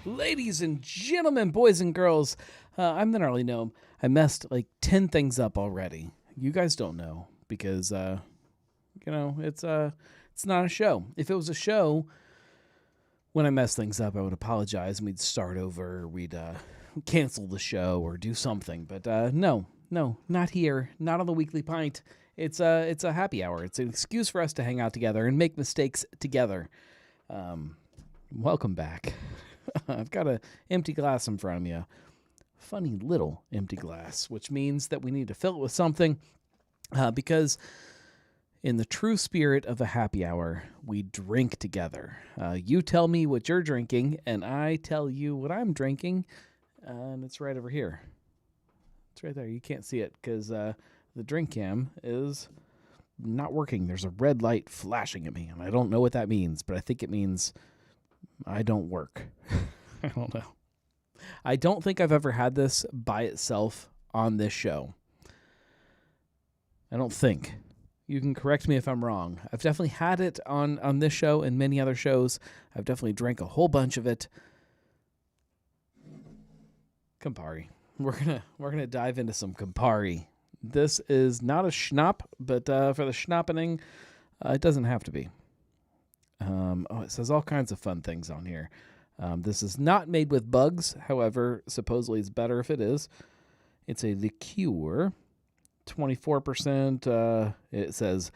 Ladies and gentlemen, boys and girls, I'm the Gnarly Gnome. I messed like 10 things up already. You guys don't know because, it's not a show. If it was a show, when I mess things up, I would apologize and we'd start over. We'd cancel the show or do something. But no, not here. Not on the Weekly Pint. It's a happy hour. It's an excuse for us to hang out together and make mistakes together. Welcome back. I've got an empty glass in front of me, a funny little empty glass, which means that we need to fill it with something because in the true spirit of a happy hour, we drink together. You tell me what you're drinking, and I tell you what I'm drinking, and it's right over here. It's right there. You can't see it because the drink cam is not working. There's a red light flashing at me, and I don't know what that means, but I think it means I don't work. I don't know. I don't think I've ever had this by itself on this show. I don't think. You can correct me if I'm wrong. I've definitely had it on this show and many other shows. I've definitely drank a whole bunch of it. Campari. We're gonna dive into some Campari. This is not a schnapp, but for the schnappening, it doesn't have to be. It says all kinds of fun things on here. This is not made with bugs. However, supposedly it's better if it is. It's a liqueur. 24%. It says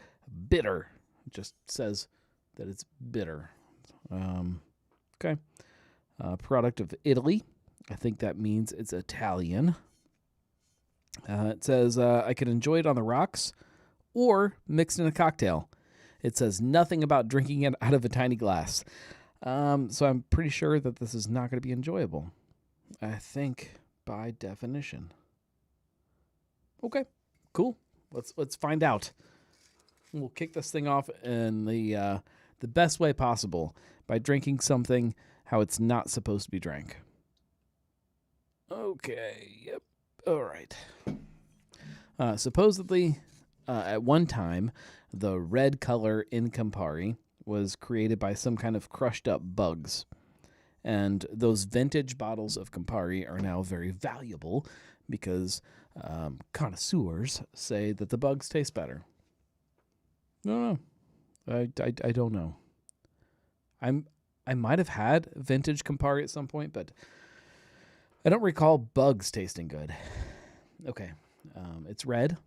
bitter. It just says that it's bitter. Okay. Product of Italy. I think that means it's Italian. It says I could enjoy it on the rocks or mixed in a cocktail. It says nothing about drinking it out of a tiny glass. So I'm pretty sure that this is not going to be enjoyable. I think by definition. Okay, cool. Let's find out. We'll kick this thing off in the best way possible by drinking something how it's not supposed to be drank. Okay. Yep. All right. Supposedly, at one time, the red color in Campari was created by some kind of crushed up bugs. And those vintage bottles of Campari are now very valuable because connoisseurs say that the bugs taste better. No. I don't know. I might have had vintage Campari at some point, but I don't recall bugs tasting good. Okay. It's red.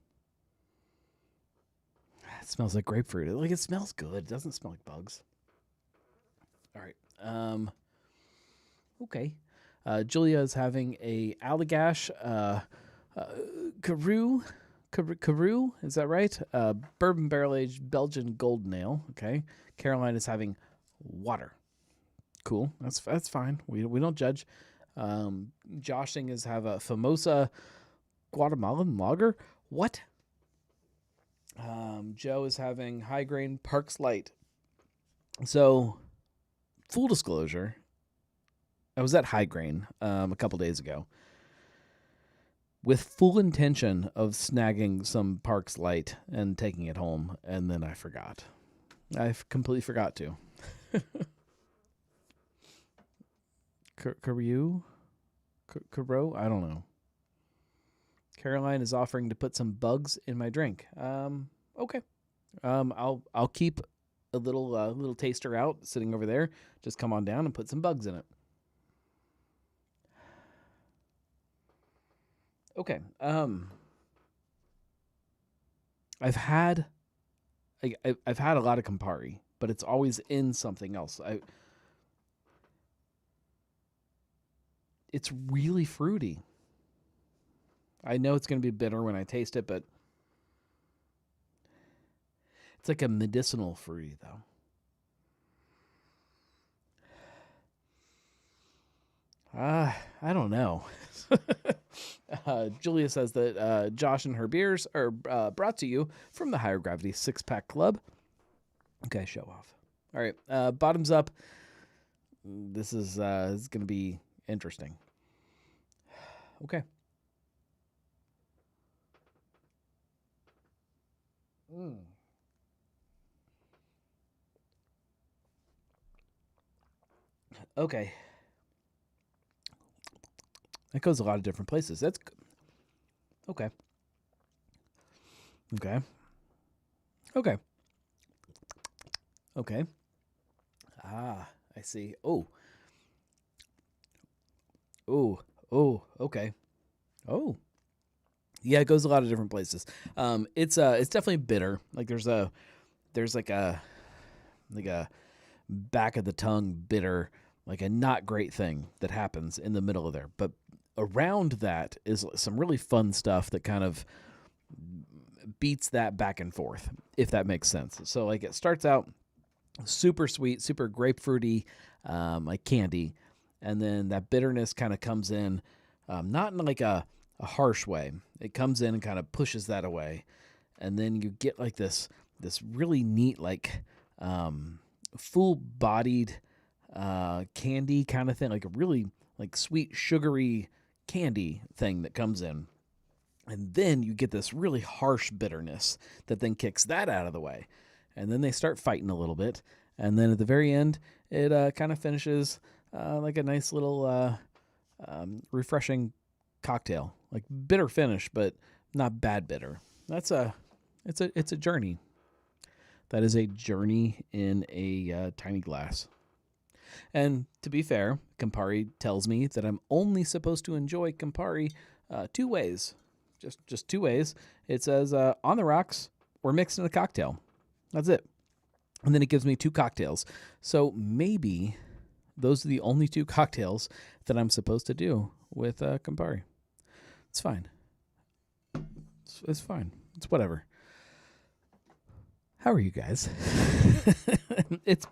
It smells like grapefruit. It smells good. It doesn't smell like bugs. All right. Okay. Julia is having a Allagash Carew. Is that right? Bourbon barrel aged Belgian golden ale. Okay. Caroline is having water. Cool. That's fine. We don't judge. Joshing is have a Famosa Guatemalan lager. What? Joe is having high grain Parks Light. So, full disclosure, I was at High Grain a couple days ago with full intention of snagging some Parks Light and taking it home, and then I forgot. I completely forgot to. Carew? I don't know. Caroline is offering to put some bugs in my drink. Okay. I'll keep a little taster out sitting over there. Just come on down and put some bugs in it. Okay. I've had a lot of Campari, but it's always in something else. It's really fruity. I know it's going to be bitter when I taste it, but it's like a medicinal fruity, though. I don't know. Julia says that Josh and her beers are brought to you from the Higher Gravity 6-Pack Club. Okay, show off. All right, bottoms up. This is going to be interesting. Okay. Okay. It goes a lot of different places. That's okay. Okay. Okay. Okay. Ah, I see. Oh. Oh. Oh. Okay. Oh. Yeah, it goes a lot of different places. It's definitely bitter. Like there's like a back of the tongue bitter, like a not great thing that happens in the middle of there. But around that is some really fun stuff that kind of beats that back and forth, if that makes sense. So like it starts out super sweet, super grapefruity, like candy, and then that bitterness kind of comes in, not in like a harsh way. It comes in and kind of pushes that away, and then you get like this really neat like full bodied candy kind of thing, like a really like sweet sugary candy thing that comes in. And then you get this really harsh bitterness that then kicks that out of the way. And then they start fighting a little bit. And then at the very end, it kind of finishes like a nice little refreshing cocktail. Like bitter finish, but not bad bitter. It's a journey. That is a journey in a tiny glass. And to be fair, Campari tells me that I'm only supposed to enjoy Campari two ways. Just two ways. It says on the rocks or mixed in a cocktail. That's it. And then it gives me two cocktails. So maybe those are the only two cocktails that I'm supposed to do with Campari. It's fine. It's fine. It's whatever. How are you guys? It has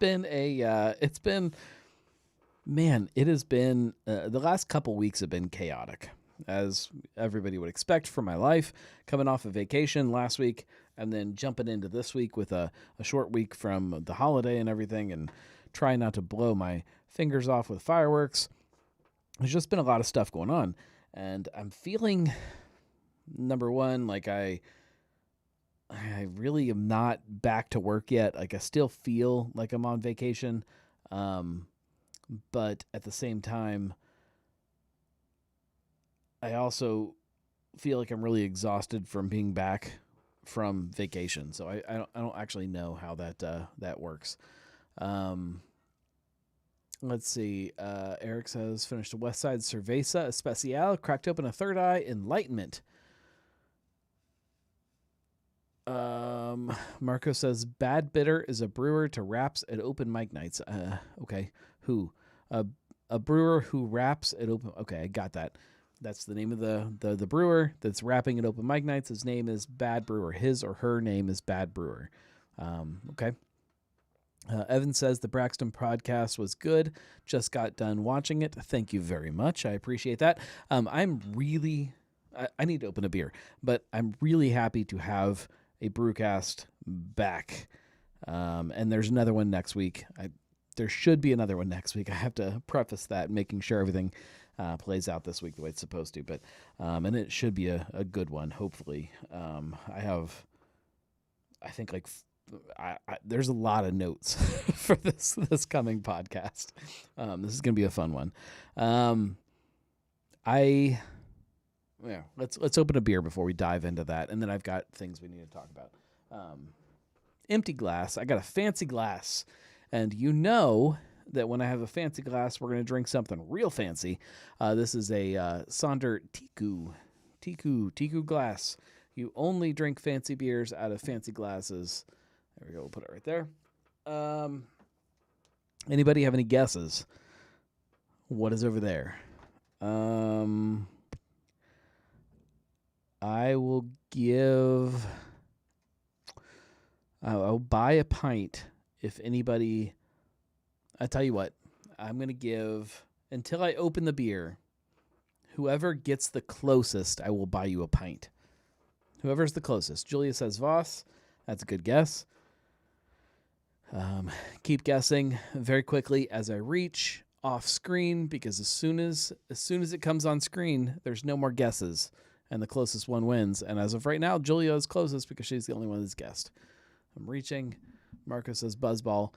been the last couple weeks have been chaotic, as everybody would expect from my life, coming off of vacation last week and then jumping into this week with a short week from the holiday and everything, and trying not to blow my fingers off with fireworks. There's just been a lot of stuff going on, and I'm feeling, number one, like I really am not back to work yet. Like I still feel like I'm on vacation. But at the same time, I also feel like I'm really exhausted from being back from vacation. So I don't actually know how that works. Let's see. Eric says, finished a West Side Cerveza Especial, cracked open a third eye, enlightenment. Marco says, bad bitter is a brewer to raps at open mic nights. Okay. Who? A brewer who raps at open. Okay, I got that. That's the name of the brewer that's rapping at open mic nights. His name is Bad Brewer. His or her name is Bad Brewer. Okay. Evan says the Braxton podcast was good. Just got done watching it. Thank you very much. I appreciate that. I'm really, I need to open a beer, but I'm really happy to have a Brewcast back. And there's another one next week. There should be another one next week. I have to preface that, making sure everything plays out this week the way it's supposed to. But and it should be a good one, hopefully. I think there's a lot of notes for this coming podcast. This is going to be a fun one. Let's open a beer before we dive into that, and then I've got things we need to talk about. Empty glass. I got a fancy glass. And you know that when I have a fancy glass, we're going to drink something real fancy. This is a Sonder Tiku glass. You only drink fancy beers out of fancy glasses. There we go. We'll put it right there. Anybody have any guesses? What is over there? I will give... I'll buy a pint. If anybody, I tell you what, I'm going to give, until I open the beer, whoever gets the closest, I will buy you a pint. Whoever's the closest. Julia says Voss. That's a good guess. Keep guessing very quickly as I reach off screen, because as soon as it comes on screen, there's no more guesses, and the closest one wins. And as of right now, Julia is closest because she's the only one that's guessed. I'm reaching. Marco says Buzzball.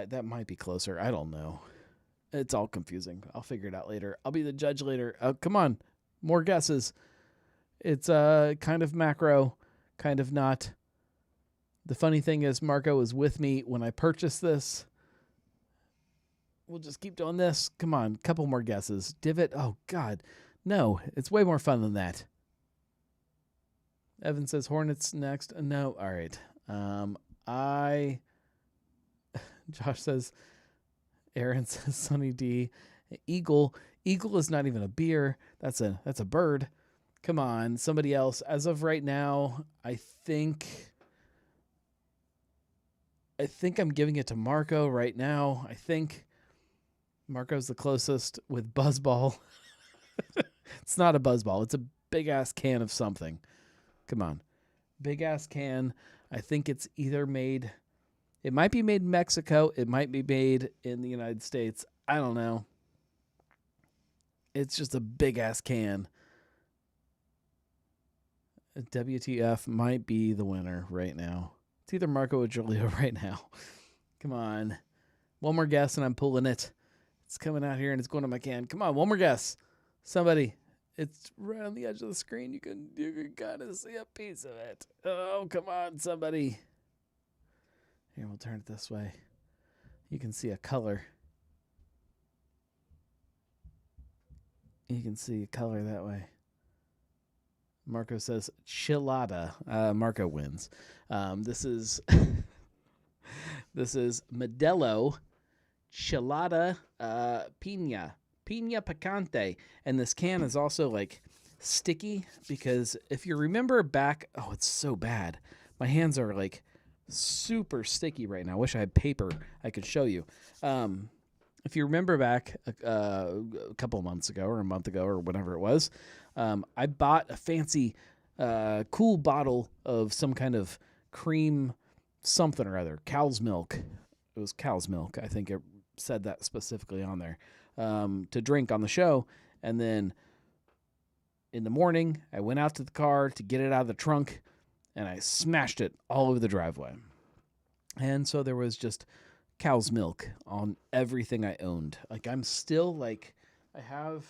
That might be closer. I don't know. It's all confusing. I'll figure it out later. I'll be the judge later. Come on. More guesses. It's kind of macro, kind of not. The funny thing is Marco was with me when I purchased this. We'll just keep doing this. Come on, couple more guesses. Divot. Oh, God. No, it's way more fun than that. Evan says Hornets next. No, all right. Josh says, Aaron says Sunny D. Eagle. Eagle is not even a beer. That's a bird. Come on, somebody else. As of right now, I think I'm giving it to Marco right now. I think Marco's the closest with Buzzball. It's not a Buzzball. It's a big-ass can of something. Come on. Big-ass can. I think it's either made... It might be made in Mexico. It might be made in the United States. I don't know. It's just a big-ass can. WTF might be the winner right now. It's either Marco or Julio right now. Come on. One more guess and I'm pulling it. It's coming out here and it's going to my can. Come on, one more guess. Somebody. It's right on the edge of the screen. You can kind of see a piece of it. Oh, come on, somebody. Here, we'll turn it this way. You can see a color. You can see a color that way. Marco says chilada. Marco wins. This is Modelo Chilada Pina Picante. And this can is also like sticky because if you remember back, oh, it's so bad. My hands are like super sticky right now. I wish I had paper I could show you. If you remember back a couple of months ago or a month ago or whatever it was, I bought a fancy cool bottle of some kind of cream something or other, cow's milk. It was cow's milk. I think it said that specifically on there, to drink on the show. And then in the morning, I went out to the car to get it out of the trunk, and I smashed it all over the driveway. And so there was just cow's milk on everything I owned. Like, I'm still like, I have...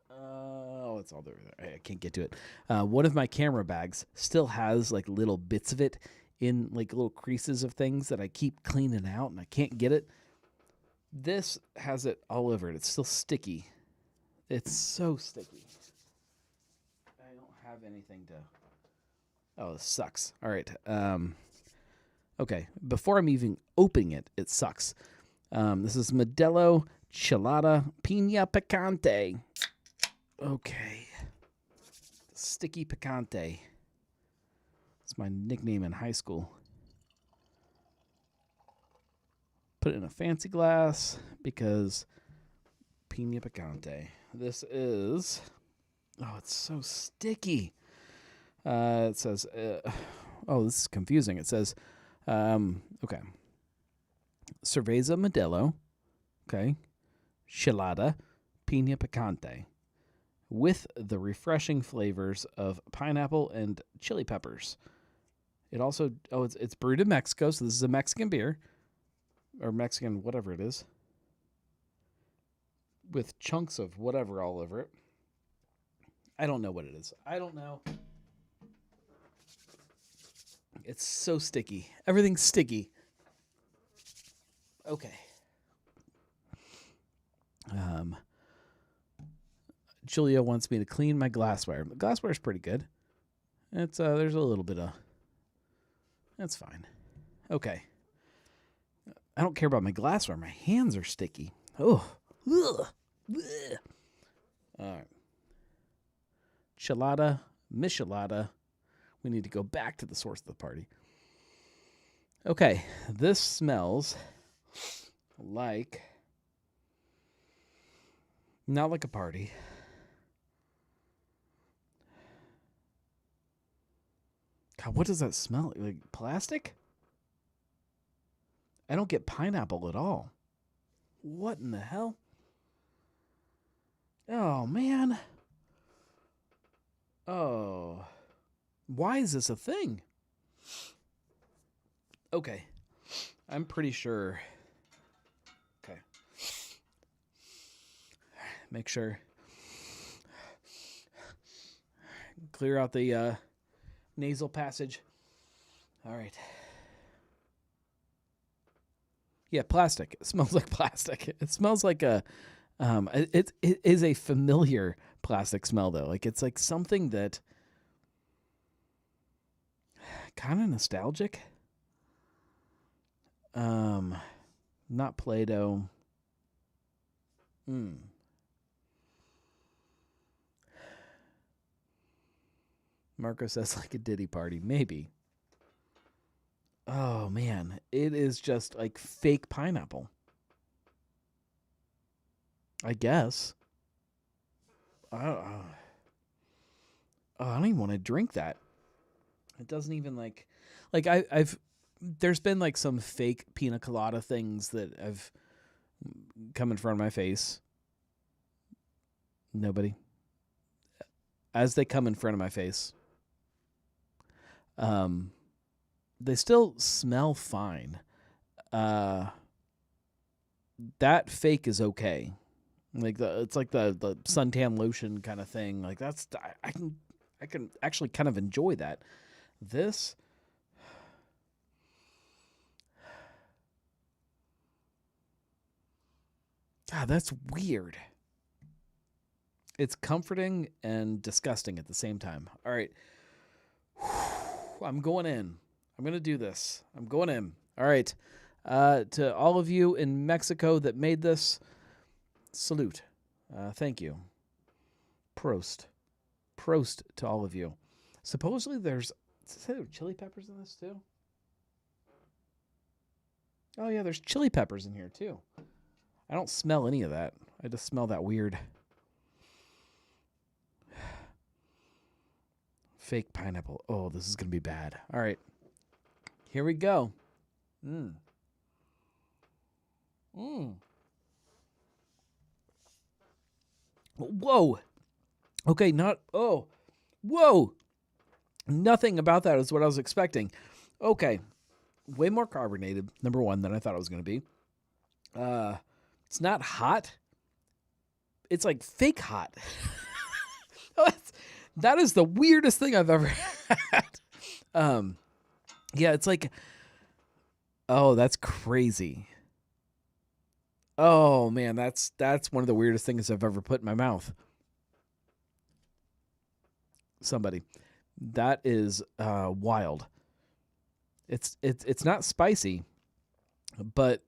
oh, it's all over there. I can't get to it. One of my camera bags still has like little bits of it in like little creases of things that I keep cleaning out and I can't get it. This has it all over it. It's still sticky. It's so sticky. I don't have anything to... Oh, this sucks. All right. Okay. Before I'm even opening it, it sucks. This is Modelo Chilada Pina Picante. Okay. Sticky Picante. It's my nickname in high school. Put it in a fancy glass because Pina Picante. This is... Oh, it's so sticky. It says... oh, this is confusing. It says... okay. Cerveza Modelo. Okay. Chilada Pina Picante. With the refreshing flavors of pineapple and chili peppers. It also... Oh, it's brewed in Mexico, so this is a Mexican beer. Or Mexican whatever it is. With chunks of whatever all over it. I don't know what it is. I don't know. It's so sticky. Everything's sticky. Okay. Julia wants me to clean my glassware. The glassware's pretty good. It's there's a little bit of... That's fine. Okay. I don't care about my glassware. My hands are sticky. Oh. Ugh. Ugh. All right. Chilada, Michelada. We need to go back to the source of the party. Okay. This smells like... Not like a party. God, what does that smell like? Like plastic? I don't get pineapple at all. What in the hell? Oh, man. Oh. Why is this a thing? Okay. I'm pretty sure. Okay. Make sure. Clear out the nasal passage. All right. Yeah, plastic. It smells like plastic. It smells like it is a familiar plastic smell though. Like it's like something that kind of nostalgic. Not Play-Doh. Marco says like a Diddy party. Maybe. Oh man, it is just like fake pineapple. I guess. I don't even want to drink that. It doesn't even like I've there's been like some fake pina colada things that have come in front of my face. Nobody. As they come in front of my face, they still smell fine. That fake is okay. Like it's like the suntan lotion kind of thing. Like that's I can actually kind of enjoy that. This God, that's weird. It's comforting and disgusting at the same time. All right. I'm going in. I'm going to do this. I'm going in. All right. To all of you in Mexico that made this, salute. Thank you. Prost. Prost to all of you. Supposedly there's chili peppers in this too. Oh yeah, there's chili peppers in here too. I don't smell any of that. I just smell that weird fake pineapple. Oh, this is going to be bad. All right. Here we go. Whoa. Okay, whoa. Nothing about that is what I was expecting. Okay. Way more carbonated, number one, than I thought it was going to be. It's not hot. It's like fake hot. That is the weirdest thing I've ever had. Yeah, it's like, oh, that's crazy. Oh man, that's one of the weirdest things I've ever put in my mouth. Somebody, that is wild. It's not spicy, but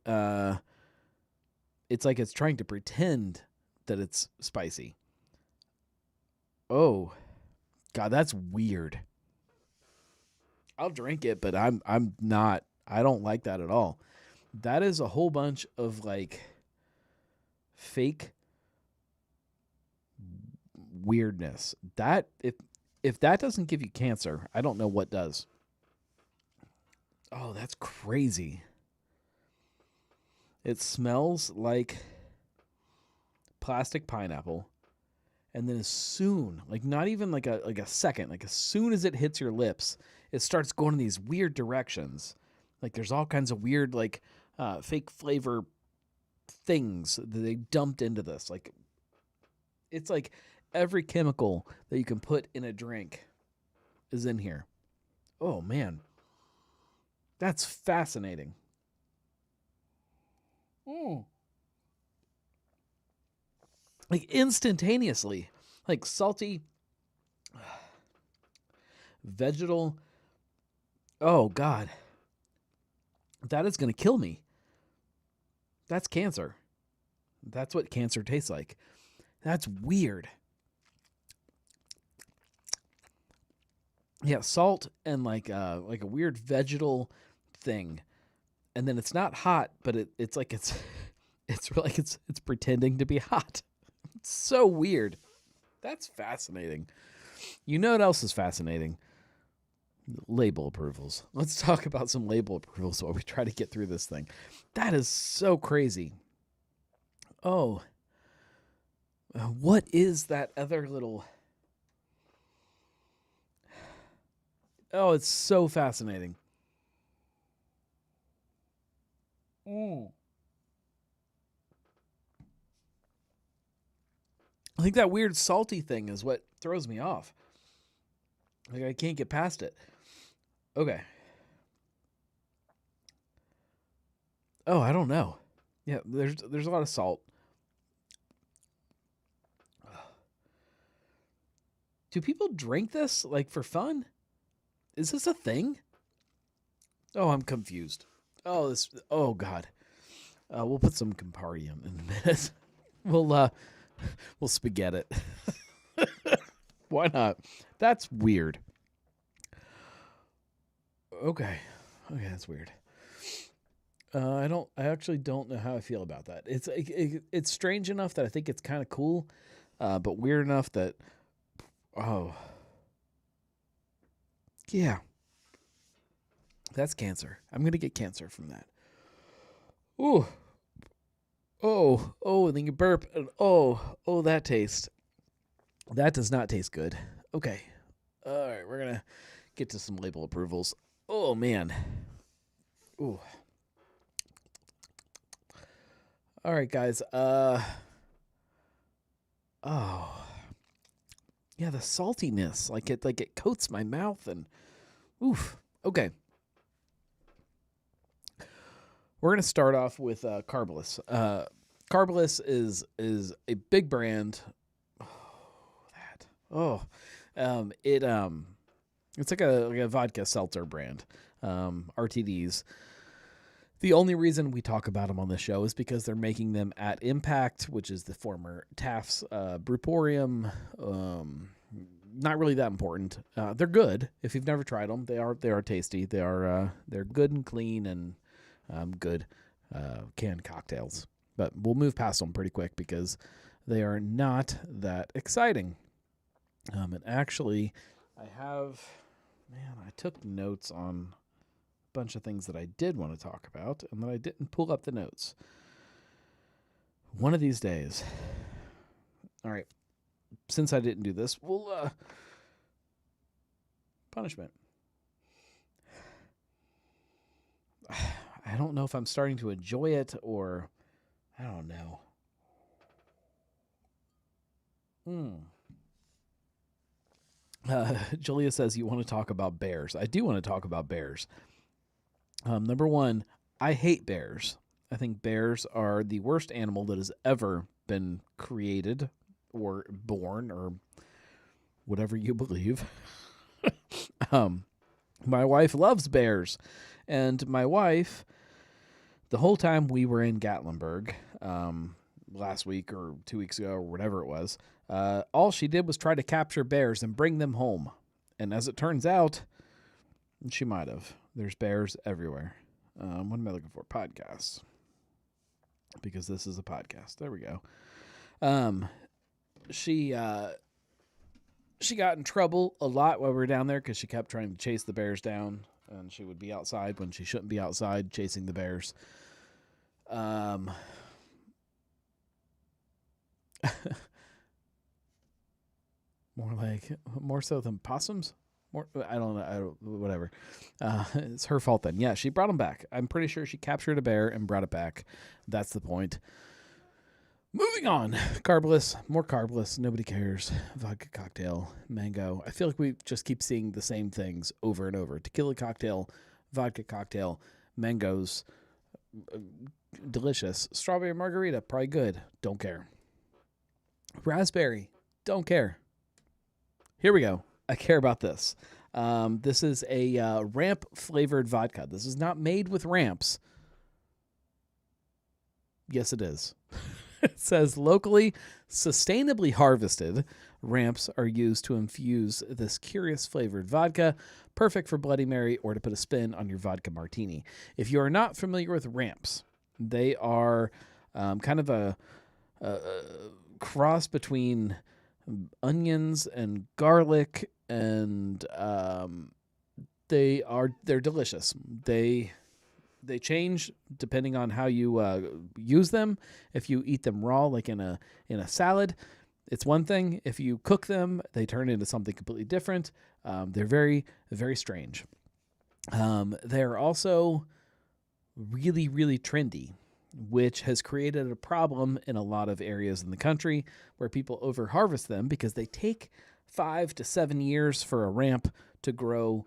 it's like it's trying to pretend that it's spicy. Oh, God, that's weird. I'll drink it, but I'm not. I don't like that at all. That is a whole bunch of like fake weirdness. That if that doesn't give you cancer, I don't know what does. Oh, that's crazy. It smells like plastic pineapple. And then as soon, like not even like a second, like as soon as it hits your lips, it starts going in these weird directions. Like there's all kinds of weird like fake flavor things that they dumped into this. Like it's like every chemical that you can put in a drink is in here. Oh man. That's fascinating. Like instantaneously, like salty, vegetal. Oh God, that is going to kill me. That's cancer. That's what cancer tastes like. That's weird. Yeah, salt and like a weird vegetal thing, and then it's not hot, but it's like it's like it's pretending to be hot. It's so weird. That's fascinating. You know what else is fascinating? Label approvals. Let's talk about some label approvals while we try to get through this thing. That is so crazy. Oh. What is that other little... Oh, it's so fascinating. I think that weird salty thing is what throws me off. Like, I can't get past it. Okay. Oh, I don't know. Yeah, there's a lot of salt. Do people drink this like for fun? Is this a thing? Oh, I'm confused. Oh God. We'll put some Campari in a minute. We'll spaghetti it. Why not? That's weird. Okay, that's weird. I actually don't know how I feel about that. It's strange enough that I think it's kind of cool, but weird enough that, oh, yeah, that's cancer. I'm gonna get cancer from that. Ooh, and then you burp, and that taste. That does not taste good. Okay, all right, we're gonna get to some label approvals. Oh man, ooh. All right, guys. Oh, yeah, the saltiness, like it coats my mouth, and oof. Okay, we're gonna start off with Carbolus. Carbolus is a big brand. It's like a vodka seltzer brand. RTDs. The only reason we talk about them on this show is because they're making them at Impact, which is the former Taft's Brewporium. Not really that important. They're good. If you've never tried them, they are tasty. They're good and clean and good canned cocktails. But we'll move past them pretty quick because they are not that exciting. And actually, I took notes on bunch of things that I did want to talk about, and then I didn't pull up the notes. One of these days. All right. Since I didn't do this, we'll punishment. I don't know if I'm starting to enjoy it or I don't know. Julia says you want to talk about bears. I do want to talk about bears. Number one, I hate bears. I think bears are the worst animal that has ever been created or born or whatever you believe. My wife loves bears. And my wife, the whole time we were in Gatlinburg last week or 2 weeks ago or whatever it was, all she did was try to capture bears and bring them home. And as it turns out, she might have. There's bears everywhere. What am I looking for? Podcasts. Because this is a podcast. There we go. She got in trouble a lot while we were down there because she kept trying to chase the bears down. And she would be outside when she shouldn't be outside chasing the bears. More so than possums? I don't know. Whatever. It's her fault then. Yeah, she brought them back. I'm pretty sure she captured a bear and brought it back. That's the point. Moving on. Carbolus. More Carbolus. Nobody cares. Vodka cocktail. Mango. I feel like we just keep seeing the same things over and over. Tequila cocktail. Vodka cocktail. Mangoes. Delicious. Strawberry margarita. Probably good. Don't care. Raspberry. Don't care. Here we go. I care about this. This is a ramp flavored vodka. This is not made with ramps. Yes, it is. It says locally, sustainably harvested ramps are used to infuse this curious flavored vodka, perfect for Bloody Mary or to put a spin on your vodka martini. If you are not familiar with ramps, they are kind of a cross between onions and garlic, and they're delicious. They change depending on how you use them. If you eat them raw, like in a salad, it's one thing. If you cook them, they turn into something completely different. They're very, very strange. They're also really, really trendy, which has created a problem in a lot of areas in the country where people over-harvest them because they take 5 to 7 years for a ramp to grow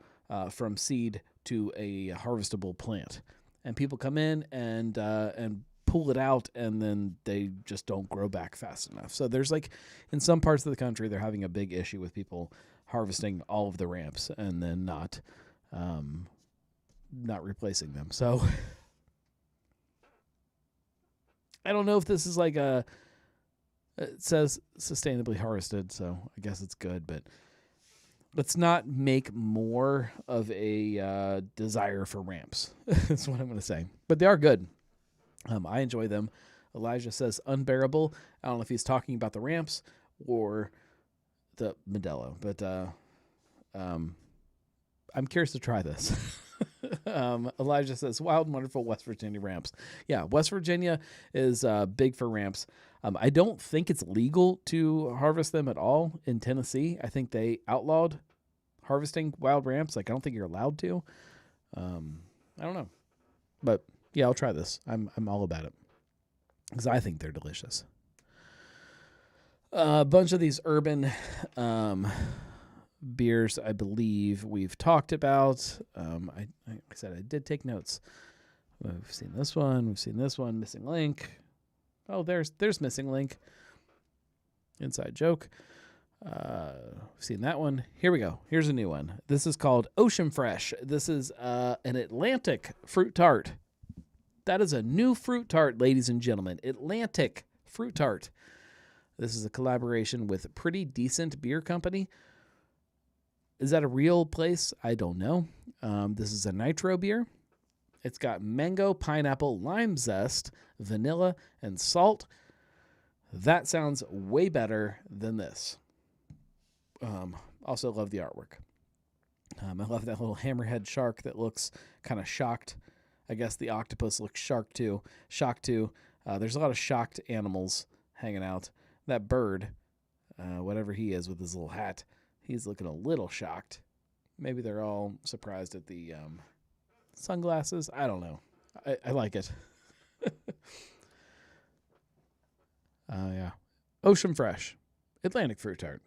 from seed to a harvestable plant. And people come in and pull it out, and then they just don't grow back fast enough. So there's like, in some parts of the country, they're having a big issue with people harvesting all of the ramps and then not replacing them. So I don't know if this is like it says sustainably harvested, so I guess it's good, but let's not make more of a desire for ramps. That's what I'm going to say. But they are good. I enjoy them. Elijah says unbearable. I don't know if he's talking about the ramps or the Modelo, but I'm curious to try this. Elijah says wild and wonderful West Virginia ramps. Yeah, West Virginia is big for ramps. I don't think it's legal to harvest them at all in Tennessee. I think they outlawed harvesting wild ramps. Like, I don't think you're allowed to. I don't know. But yeah, I'll try this. I'm all about it because I think they're delicious. A bunch of these urban beers, I believe we've talked about. Like I said, I did take notes. We've seen this one. We've seen this one. Missing Link. Oh, there's Missing Link. Inside joke. We've seen that one. Here we go. Here's a new one. This is called Ocean Fresh. This is an Atlantic fruit tart. That is a new fruit tart, ladies and gentlemen. Atlantic fruit tart. This is a collaboration with Pretty Decent Beer Company. Is that a real place? I don't know. This is a nitro beer. It's got mango, pineapple, lime zest, vanilla, and salt. That sounds way better than this. Also love the artwork. I love that little hammerhead shark that looks kind of shocked. I guess the octopus looks shocked too. There's a lot of shocked animals hanging out. That bird, whatever he is with his little hat, he's looking a little shocked. Maybe they're all surprised at the sunglasses. I don't know. I like it. Yeah. Ocean Fresh. Atlantic fruit tart.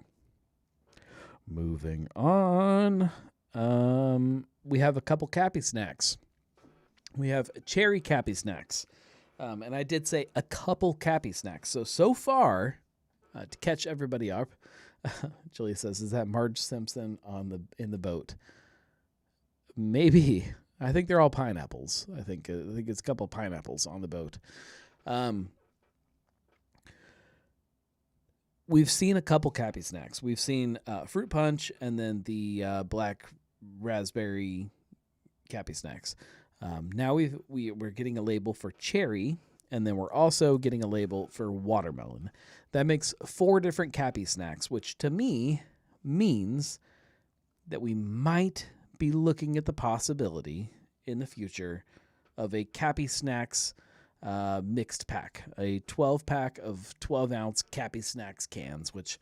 Moving on. We have a couple Cappy snacks. We have cherry Cappy snacks. And I did say a couple Cappy snacks. So far, to catch everybody up, Julia says, is that Marge Simpson in the boat? Maybe. I think they're all pineapples. I think it's a couple pineapples on the boat. We've seen a couple Cappy snacks. We've seen fruit punch and then the black raspberry Cappy snacks. Now we're getting a label for cherry, and then we're also getting a label for watermelon. That makes 4 different Cappy snacks, which to me means that we might be looking at the possibility in the future of a Cappy snacks mixed pack, a 12-pack of 12-ounce Cappy snacks cans, which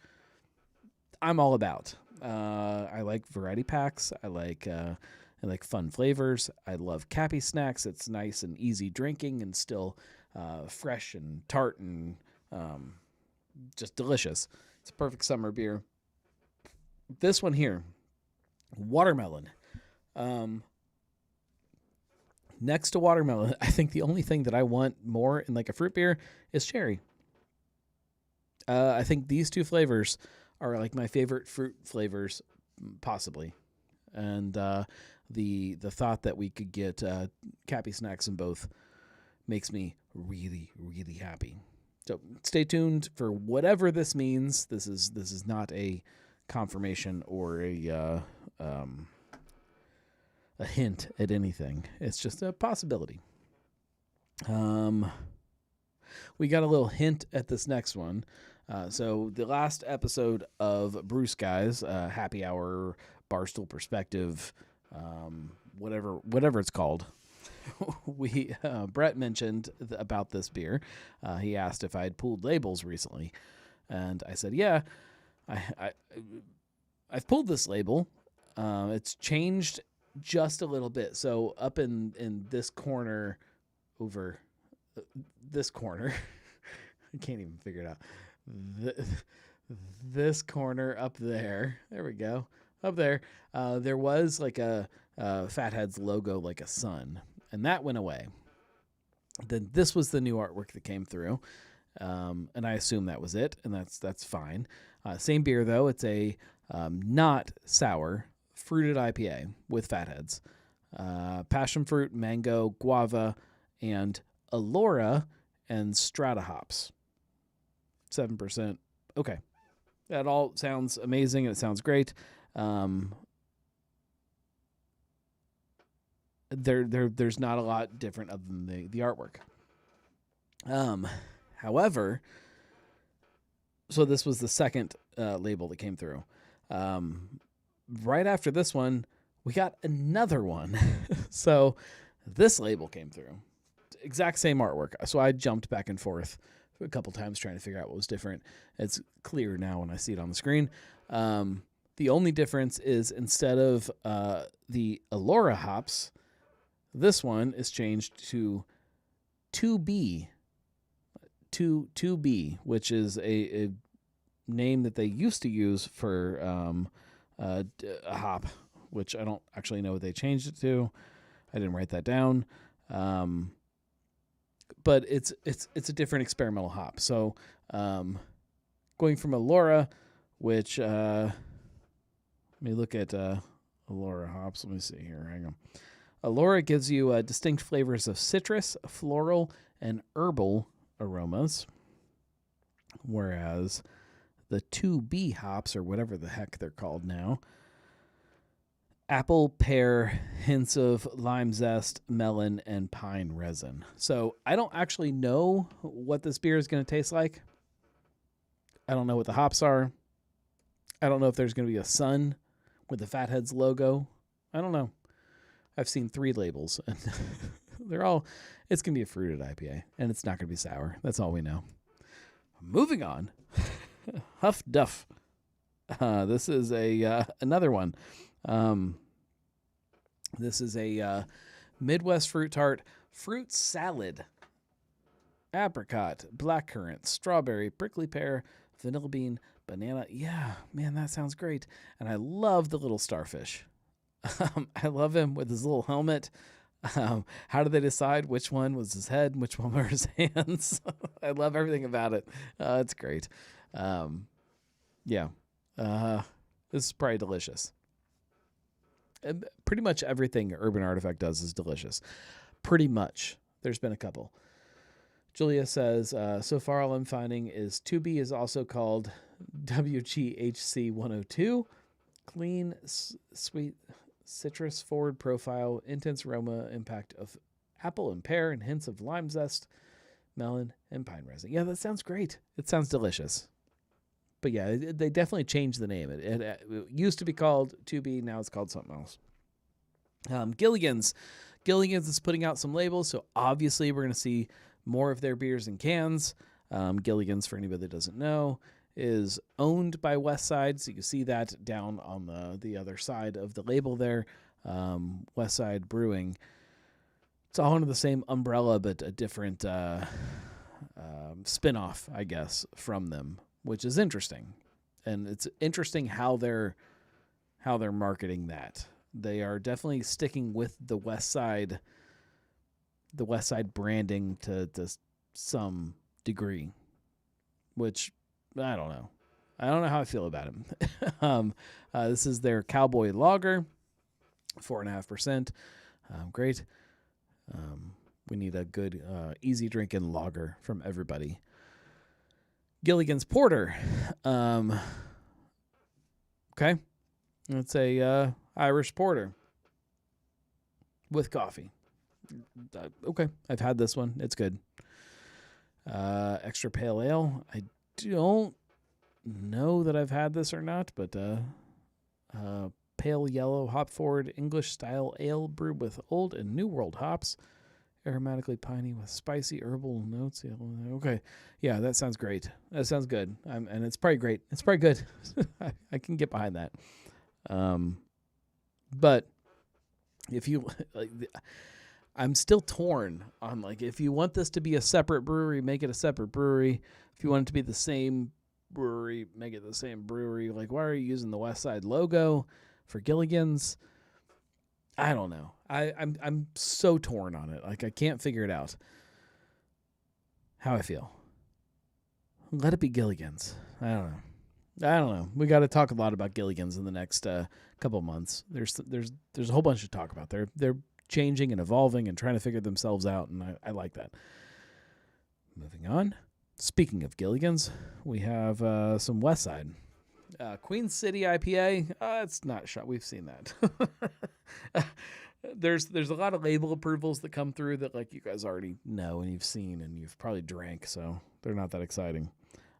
I'm all about. I like variety packs. I like fun flavors. I love Cappy snacks. It's nice and easy drinking and still fresh and tart and just delicious. It's a perfect summer beer. This one here, watermelon. Next to watermelon, I think the only thing that I want more in like a fruit beer is cherry. I think these 2 flavors are like my favorite fruit flavors, possibly. And the thought that we could get Cappy snacks in both makes me really, really happy. So stay tuned for whatever this means. This is not a confirmation or a hint at anything. It's just a possibility. We got a little hint at this next one. So the last episode of Bruce Guys, Happy Hour, Barstool Perspective, whatever it's called, Brett mentioned about this beer. He asked if I had pulled labels recently, and I said, yeah, I've pulled this label. It's changed just a little bit. So up in this corner, over this corner, I can't even figure it out. this corner up there. There we go. Up there. There was like a Fatheads logo, like a sun, and that went away. Then this was the new artwork that came through, and I assume that was it, and that's fine. Same beer though. It's a not sour fruited IPA with Fatheads, passion fruit, mango, guava, and Alora and Strata hops. 7%. Okay, that all sounds amazing and it sounds great. There's not a lot different other than the artwork. However, so this was the second label that came through. Right after this one, we got another one. So this label came through. Exact same artwork. So I jumped back and forth a couple times trying to figure out what was different. It's clear now when I see it on the screen. The only difference is instead of the Alora hops, this one is changed to 2B, which is a name that they used to use for a hop, which I don't actually know what they changed it to. I didn't write that down. But it's a different experimental hop. So going from Alora, which let me look at Alora hops. Let me see here. Hang on. Alora gives you distinct flavors of citrus, floral, and herbal aromas, whereas the 2B hops, or whatever the heck they're called now, apple, pear, hints of lime zest, melon, and pine resin. So I don't actually know what this beer is going to taste like. I don't know what the hops are. I don't know if there's going to be a sun with the Fatheads logo. I don't know. I've seen 3 labels, and they're all, it's going to be a fruited IPA, and it's not going to be sour. That's all we know. Moving on. Huff Duff. This is another one. This is a Midwest fruit tart fruit salad. Apricot, blackcurrant, strawberry, prickly pear, vanilla bean, banana. Yeah, man, that sounds great. And I love the little starfish. I love him with his little helmet. How did they decide which one was his head and which one were his hands? I love everything about it. It's great. Yeah. This is probably delicious. Pretty much everything Urban Artifact does is delicious. Pretty much. There's been a couple. Julia says, so far all I'm finding is 2B is also called WGHC 102. Clean, sweet, citrus forward profile, intense aroma, impact of apple and pear, and hints of lime zest, melon, and pine resin. Yeah, that sounds great. It sounds delicious. But yeah, they definitely changed the name. It used to be called 2B, now it's called something else. Gilligan's is putting out some labels, so obviously we're going to see more of their beers in cans. Gilligan's, for anybody that doesn't know, is owned by Westside, so you can see that down on the other side of the label there. Westside Brewing. It's all under the same umbrella, but a different spin-off, I guess, from them, which is interesting. And it's interesting how they're marketing that. They are definitely sticking with the Westside branding to some degree, which I don't know. I don't know how I feel about him. This is their Cowboy Lager, 4.5%. Great. We need a good, easy drinking lager from everybody. Gilligan's Porter. Okay. It's a Irish porter with coffee. Okay. I've had this one. It's good. Extra pale ale. I don't know that I've had this or not, but pale yellow hop forward English style ale brewed with old and new world hops, aromatically piney with spicy herbal notes. Okay, yeah, that sounds great. That sounds good. And it's probably great. It's probably good. I can get behind that. But if you like, I'm still torn on, like, if you want this to be a separate brewery, make it a separate brewery. If you want it to be the same brewery, make it the same brewery. Like, why are you using the West Side logo for Gilligan's? I don't know. I'm so torn on it. Like, I can't figure it out. How I feel. Let it be Gilligan's. I don't know. We got to talk a lot about Gilligan's in the next couple months. There's a whole bunch to talk about. They're changing and evolving and trying to figure themselves out, and I like that. Moving on. Speaking of Gilligan's, we have some West Side. Queen City IPA. It's not shot. We've seen that. There's a lot of label approvals that come through that like you guys already know and you've seen and you've probably drank, so they're not that exciting.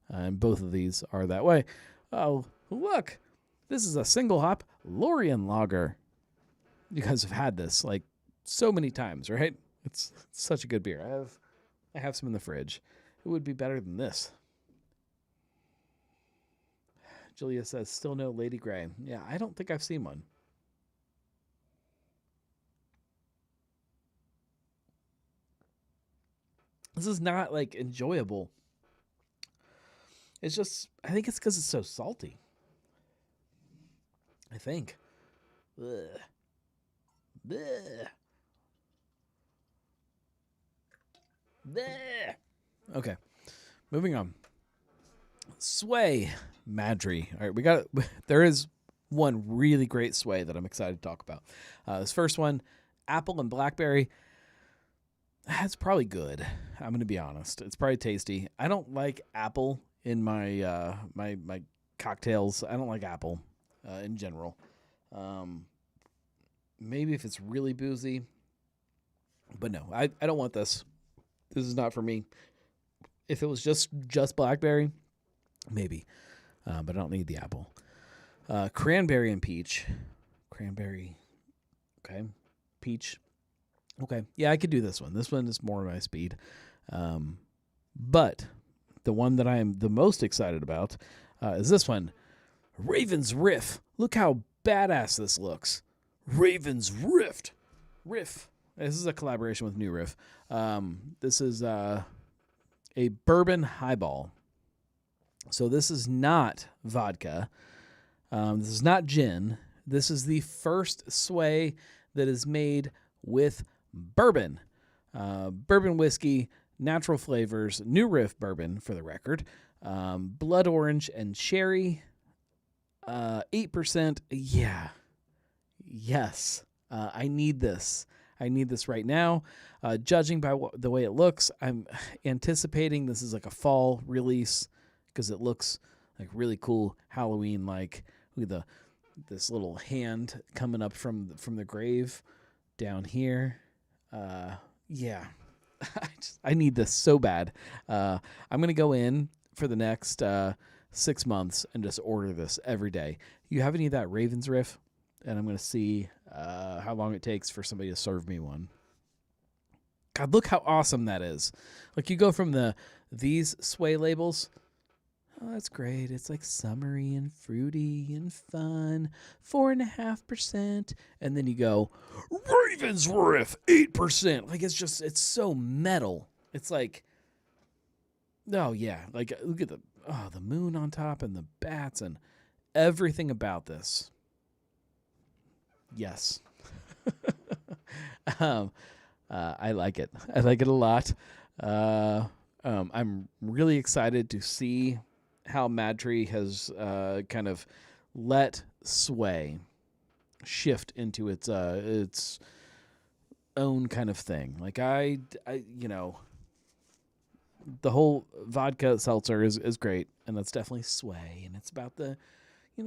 And both of these are that way. Oh, look. This is a single hop Lorien Lager. You guys have had this like so many times, right? It's such a good beer. I have some in the fridge. It would be better than this. Julia says, still no Lady Grey. Yeah, I don't think I've seen one. This is not, like, enjoyable. It's just, I think it's because it's so salty. I think. Ugh. Bleh. Bleh. Okay, moving on. Sway Madry. All right, there is one really great sway that I'm excited to talk about. This first one, apple and blackberry. That's probably good. I'm going to be honest. It's probably tasty. I don't like apple in my my cocktails. I don't like apple in general. Maybe if it's really boozy. But no, I don't want this. This is not for me. If it was just blackberry, maybe. But I don't need the apple. Cranberry and peach. Cranberry. Okay. Peach. Okay. Yeah, I could do this one. This one is more my speed. But the one that I am the most excited about is this one. Raven's Riff. Look how badass this looks. Raven's Riff. This is a collaboration with New Riff. This is a bourbon highball. So this is not vodka. This is not gin. This is the first sway that is made with bourbon. Bourbon whiskey, natural flavors, New Riff bourbon for the record. Blood orange and cherry. 8%. Yeah. Yes. I need this. I need this right now. Judging by the way it looks, I'm anticipating this is like a fall release because it looks like really cool Halloween-like. Look at this little hand coming up from the grave down here. Yeah, I need this so bad. I'm gonna go in for the next 6 months and just order this every day. You have any of that Raven's Riff? And I'm going to see how long it takes for somebody to serve me one. God, look how awesome that is. Like, you go from these sway labels. Oh, that's great. It's like summery and fruity and fun. 4.5%. And then you go, Raven's Riff, 8%. Like, it's so metal. It's like, oh, yeah. Like, look at the moon on top and the bats and everything about this. Yes. I like it. I like it a lot. I'm really excited to see how Madry has kind of let sway shift into its own kind of thing. Like I the whole vodka seltzer is great, and that's definitely sway, and it's about the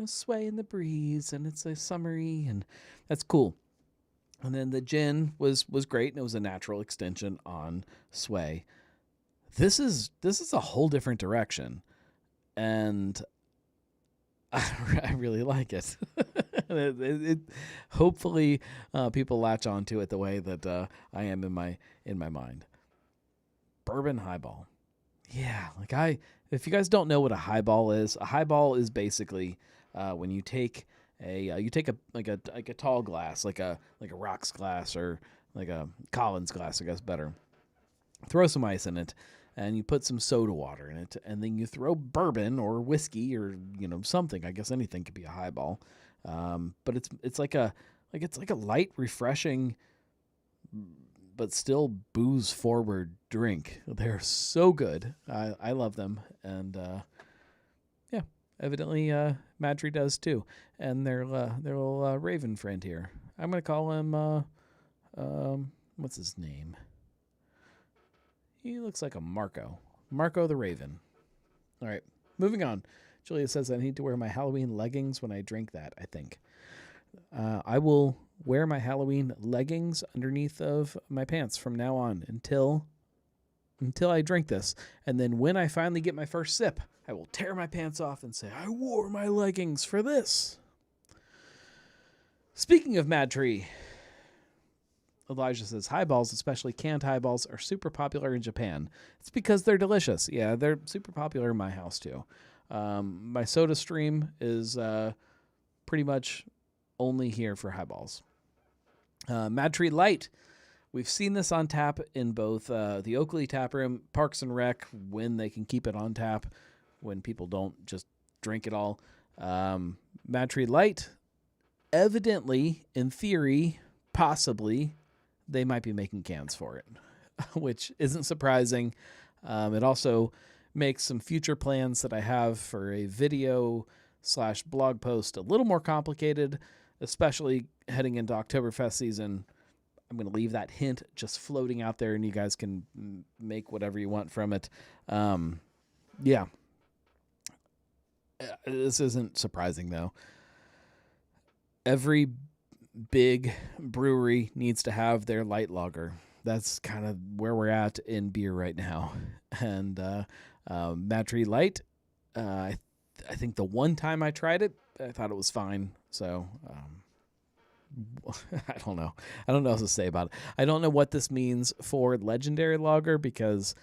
sway in the breeze, and it's a summery, and that's cool. And then the gin was great, and it was a natural extension on sway. This is a whole different direction, and I really like it. Hopefully, people latch onto it the way that I am in my mind. Bourbon highball, yeah. Like if you guys don't know what a highball is basically when you take a tall glass, like a rocks glass or like a Collins glass, I guess better. Throw some ice in it, and you put some soda water in it, and then you throw bourbon or whiskey or something. I guess anything could be a highball, but it's like a light, refreshing, but still booze forward drink. They're so good. I love them, and yeah, evidently Madry does too, and their little raven friend here. I'm gonna call him what's his name? He looks like a Marco the Raven. All right, moving on. Julia says I need to wear my Halloween leggings when I drink that, I think. I will wear my Halloween leggings underneath of my pants from now on until I drink this. And then when I finally get my first sip, I will tear my pants off and say, I wore my leggings for this. Speaking of Mad Tree, Elijah says, highballs, especially canned highballs, are super popular in Japan. It's because they're delicious. Yeah, they're super popular in my house, too. My soda stream is pretty much only here for highballs. Mad Tree Light. We've seen this on tap in both the Oakley Tap Room, Parks and Rec, when they can keep it on tap, when people don't just drink it all. Mad Tree Light, evidently, in theory, possibly, they might be making cans for it, which isn't surprising. It also makes some future plans that I have for a video/blog post a little more complicated, especially heading into Oktoberfest season. I'm going to leave that hint just floating out there, and you guys can make whatever you want from it. Yeah. This isn't surprising, though. Every big brewery needs to have their light lager. That's kind of where we're at in beer right now. And Mad Tree Light, I think the one time I tried it, I thought it was fine. So I don't know. I don't know what to say about it. I don't know what this means for Legendary Lager, because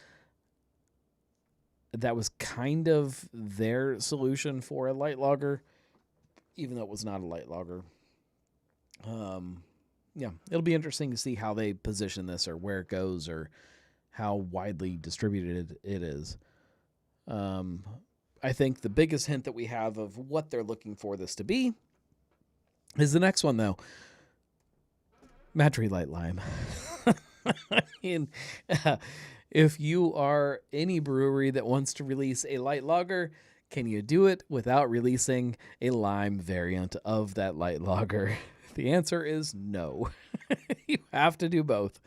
that was kind of their solution for a light lager, even though it was not a light lager. Yeah, it'll be interesting to see how they position this, or where it goes, or how widely distributed it is. I think the biggest hint that we have of what they're looking for this to be is the next one, though. Mad Tree Light Lime. I mean, if you are any brewery that wants to release a light lager, can you do it without releasing a lime variant of that light lager? The answer is no. You have to do both.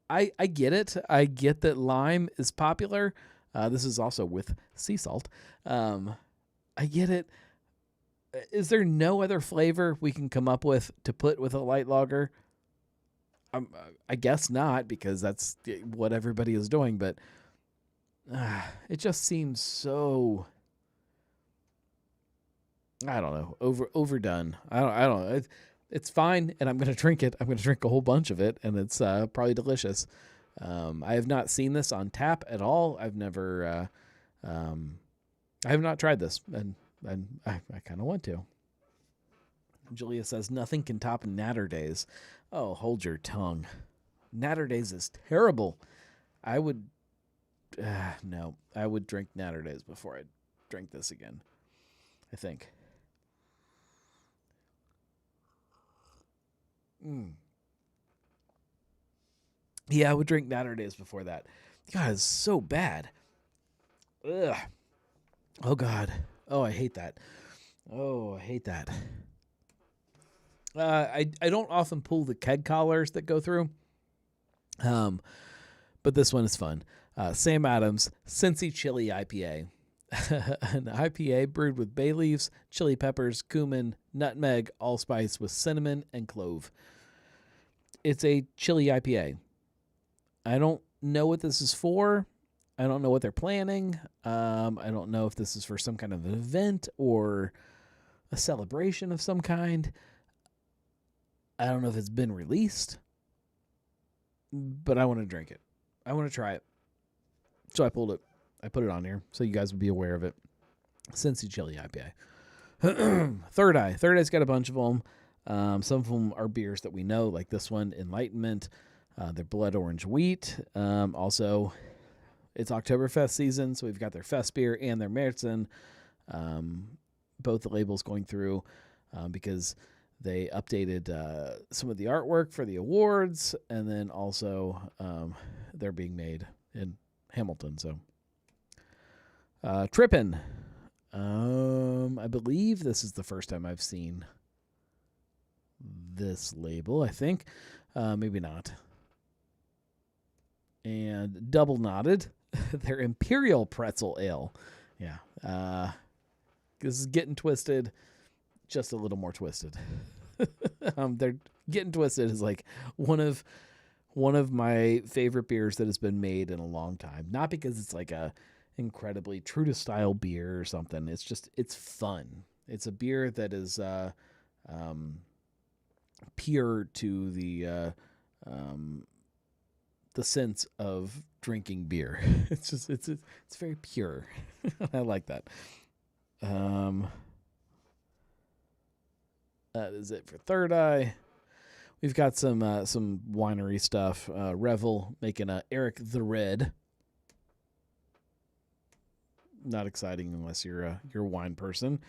I get it. I get that lime is popular. This is also with sea salt. I get it. Is there no other flavor we can come up with to put with a light lager? I guess not, because that's what everybody is doing. But it just seems so, I don't know, overdone. I don't know. It's fine, and I'm going to drink it. I'm going to drink a whole bunch of it, and it's probably delicious. I have not seen this on tap at all. I've never, I have not tried this, and I kind of want to. Julia says, nothing can top Natter Days. Oh, hold your tongue. Natter Days is terrible. I would, no, I would drink Natter Days before I drink this again, I think. Yeah, I would drink Natter Days before that. God, it's so bad. Ugh. Oh, God. Oh, I hate that. Oh, I hate that. I don't often pull the keg collars that go through. But this one is fun. Sam Adams, Cincy Chili IPA. An IPA brewed with bay leaves, chili peppers, cumin, nutmeg, allspice with cinnamon and clove. It's a chili IPA. I don't know what this is for. I don't know what they're planning. I don't know if this is for some kind of an event or a celebration of some kind. I don't know if it's been released, but I want to drink it. I want to try it. So I pulled it. I put it on here so you guys would be aware of it. Cincy Chili IPA. Third Eye. Third Eye's got a bunch of them. Some of them are beers that we know, like this one, Enlightenment. They're blood orange wheat. Also, it's Oktoberfest season, so we've got their Fest beer and their Märzen, both the labels going through because they updated some of the artwork for the awards, and then also they're being made in Hamilton. So Trippin'. I believe this is the first time I've seen this label, I think. Maybe not. And Double Knotted, their Imperial Pretzel Ale. Yeah. This is Getting Twisted, just a little more twisted. They're Getting Twisted is like one of my favorite beers that has been made in a long time. Not because it's like a incredibly true to style beer or something. It's fun. It's a beer that is pure to the sense of drinking beer. It's very pure. I like that. That is it for Third Eye. We've got some winery stuff. Revel making a Eric the Red. Not exciting unless you're a wine person.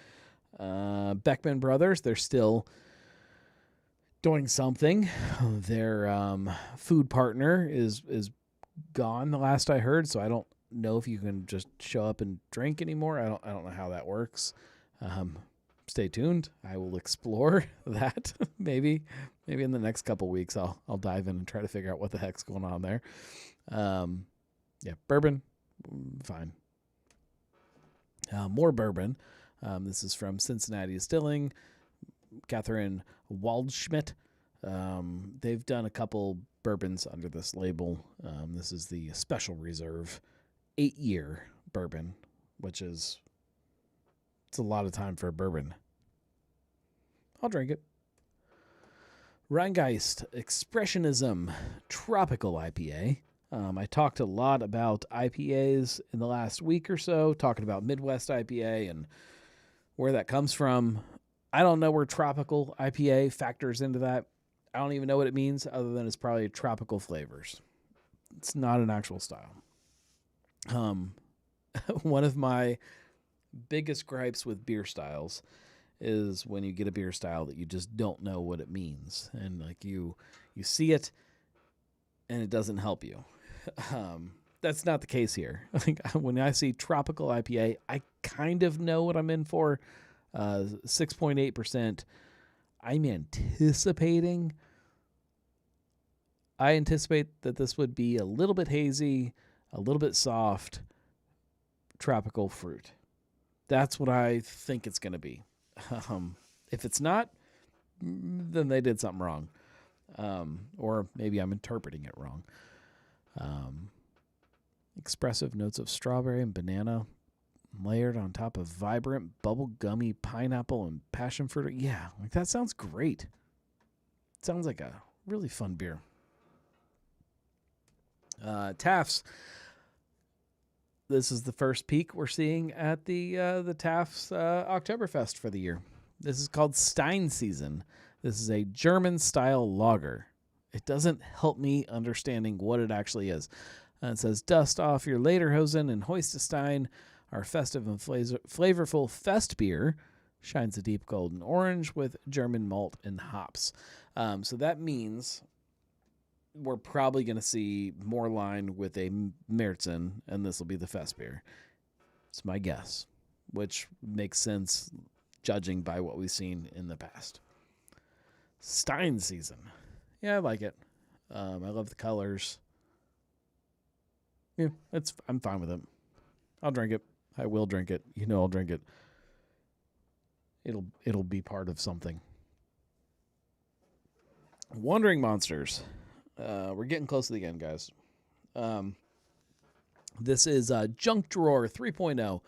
Beckman Brothers, they're still doing something. Their food partner is gone the last I heard, so I don't know if you can just show up and drink anymore. I don't know how that works. Stay tuned. I will explore that. Maybe in the next couple weeks I'll dive in and try to figure out what the heck's going on there. Yeah, bourbon, fine. More bourbon. This is from Cincinnati Distilling. Catherine Waldschmidt. They've done a couple bourbons under this label. This is the Special Reserve 8-year bourbon, which is it's a lot of time for a bourbon. I'll drink it. Rheingeist Expressionism Tropical IPA. I talked a lot about IPAs in the last week or so, talking about Midwest IPA and where that comes from. I don't know where tropical IPA factors into that. I don't even know what it means other than it's probably tropical flavors. It's not an actual style. One of my biggest gripes with beer styles is when you get a beer style that you just don't know what it means. And like you see it and it doesn't help you. That's not the case here. When I see tropical IPA, I kind of know what I'm in for. 6.8%. I anticipate that this would be a little bit hazy, a little bit soft, tropical fruit. That's what I think it's going to be. If it's not, then they did something wrong. Or maybe I'm interpreting it wrong. Expressive notes of strawberry and banana layered on top of vibrant, bubblegummy pineapple and passion fruit. Yeah, like that sounds great. It sounds like a really fun beer. Taft's. This is the first peak we're seeing at the Taft's Oktoberfest for the year. This is called Stein Season. This is a German-style lager. It doesn't help me understanding what it actually is. It says, dust off your lederhosen and hoist a Stein. Our festive and flavorful fest beer shines a deep golden orange with German malt and hops. So that means we're probably going to see more line with a Märzen, and this will be the fest beer. It's my guess, which makes sense judging by what we've seen in the past. Stein Season. Yeah, I like it. I love the colors. Yeah, I'm fine with it. I'll drink it. I will drink it. You know I'll drink it. It'll be part of something. Wandering Monsters. We're getting close to the end, guys. This is Junk Drawer 3.0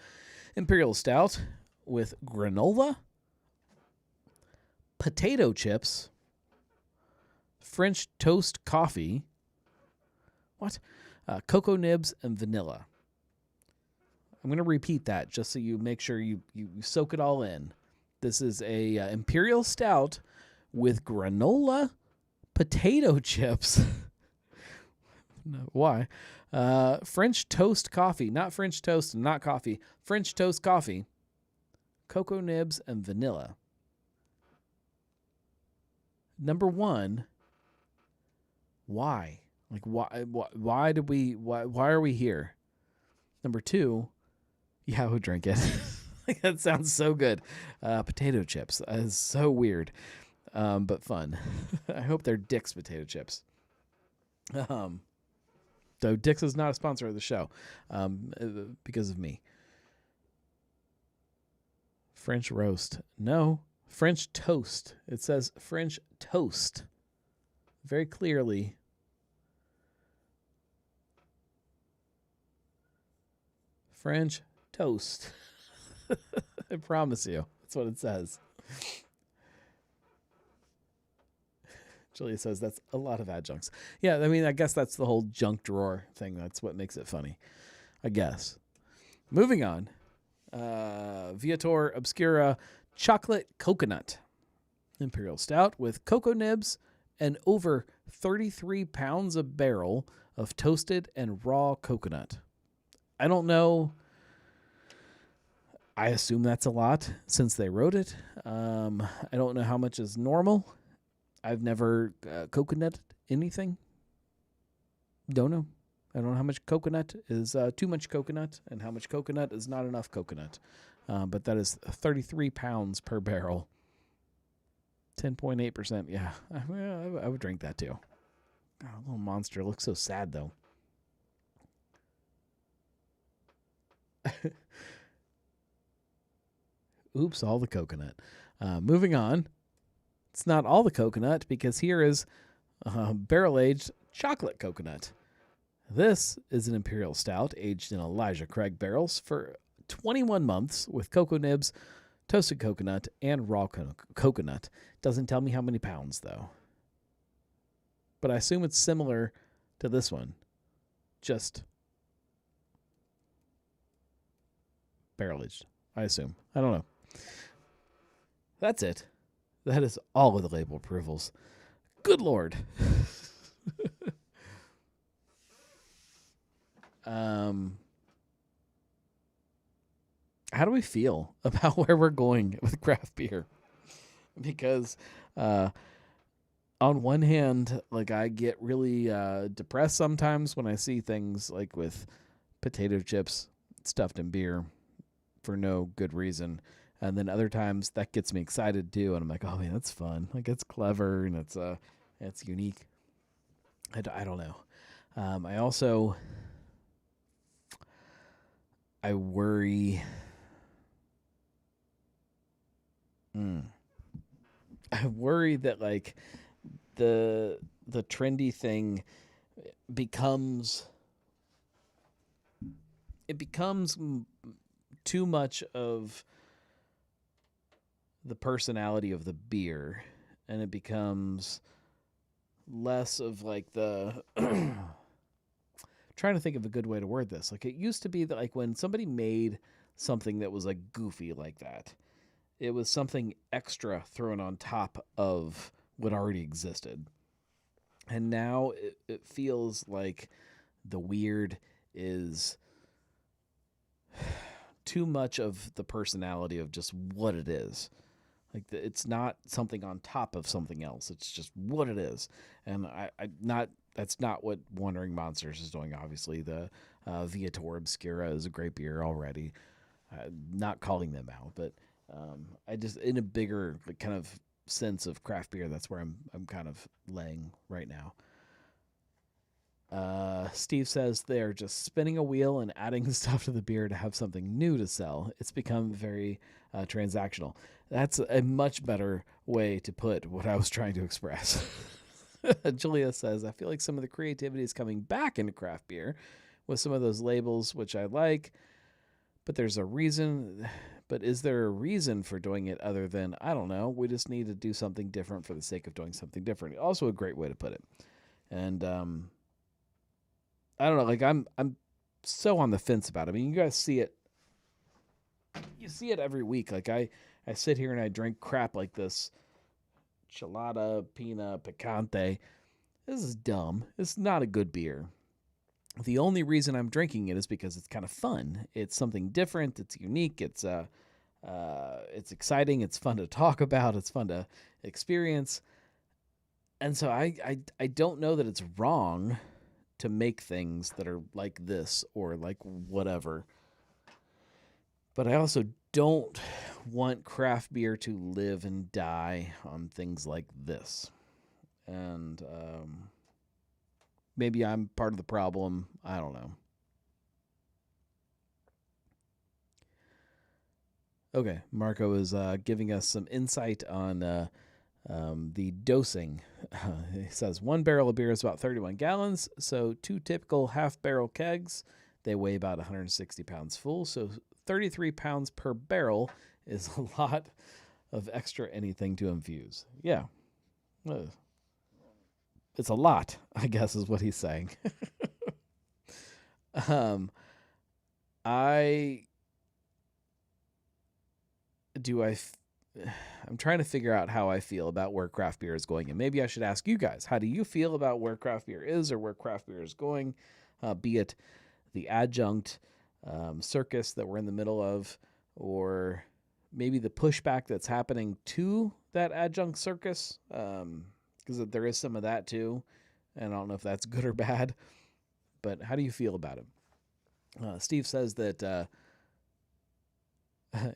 Imperial Stout with granola, potato chips, French toast coffee, cocoa nibs, and vanilla. I'm going to repeat that just so you make sure you soak it all in. This is a Imperial Stout with granola, potato chips, No, why? French toast coffee, not French toast and not coffee. French toast coffee, cocoa nibs and vanilla. Number one, why? Like why are we here? Number two, yeah, I would drink it. That sounds so good. Potato chips. That is so weird, but fun. I hope they're Dick's potato chips. Though Dick's is not a sponsor of the show, because of me. French roast. No, French toast. It says French toast. Very clearly. French toast. I promise you. That's what it says. Julia says that's a lot of adjuncts. Yeah, I mean, I guess that's the whole junk drawer thing. That's what makes it funny, I guess. Moving on. Viator Obscura Chocolate Coconut Imperial Stout with cocoa nibs and over 33 pounds a barrel of toasted and raw coconut. I don't know. I assume that's a lot since they wrote it. I don't know how much is normal. I've never coconut anything. Don't know. I don't know how much coconut is too much coconut and how much coconut is not enough coconut. But that is 33 pounds per barrel. 10.8%. Yeah, I would drink that too. God, little monster looks so sad though. Oops, all the coconut. Moving on. It's not all the coconut because here is barrel-aged chocolate coconut. This is an Imperial Stout aged in Elijah Craig barrels for 21 months with cocoa nibs, toasted coconut, and raw coconut. Doesn't tell me how many pounds, though. But I assume it's similar to this one. Just barrel-aged, I assume. I don't know. That's it. That is all of the label approvals. Good Lord. How do we feel about where we're going with craft beer? Because on one hand, like I get really depressed sometimes when I see things like with potato chips stuffed in beer for no good reason. And then other times that gets me excited too. And I'm like, oh man, that's fun. Like it's clever and it's unique. I don't know. I worry. I worry that like the trendy thing becomes too much of the personality of the beer, and it becomes less of like the trying to think of a good way to word this. Like it used to be that like when somebody made something that was like goofy like that, it was something extra thrown on top of what already existed. And now it feels like the weird is too much of the personality of just what it is. Like it's not something on top of something else. It's just what it is. And that's not what Wandering Monsters is doing. Obviously, the Viator Obscura is a great beer already. Not calling them out, but I just in a bigger kind of sense of craft beer. That's where I'm kind of laying right now. Steve says they're just spinning a wheel and adding stuff to the beer to have something new to sell. It's become very transactional. That's a much better way to put what I was trying to express. Julia says, I feel like some of the creativity is coming back into craft beer with some of those labels, which I like, but there's a reason. But is there a reason for doing it other than, I don't know, we just need to do something different for the sake of doing something different? Also a great way to put it. And I don't know, like I'm so on the fence about it. I mean, you guys see it. You see it every week. Like I sit here and I drink crap like this. Chelada, Pina, Picante. This is dumb. It's not a good beer. The only reason I'm drinking it is because it's kind of fun. It's something different. It's unique. It's exciting. It's fun to talk about. It's fun to experience. And so I don't know that it's wrong to make things that are like this or like whatever. But I also don't want craft beer to live and die on things like this. And maybe I'm part of the problem. I don't know. Okay, Marco is giving us some insight on the dosing. He says 1 barrel of beer is about 31 gallons, so 2 typical half-barrel kegs, they weigh about 160 pounds full, so 33 pounds per barrel is a lot of extra anything to infuse. Yeah. It's a lot, I guess is what he's saying. I'm trying to figure out how I feel about where craft beer is going. And maybe I should ask you guys, how do you feel about where craft beer is or where craft beer is going? Be it the adjunct circus that we're in the middle of, or maybe the pushback that's happening to that adjunct circus, because there is some of that too. And I don't know if that's good or bad, but how do you feel about it? Steve says that...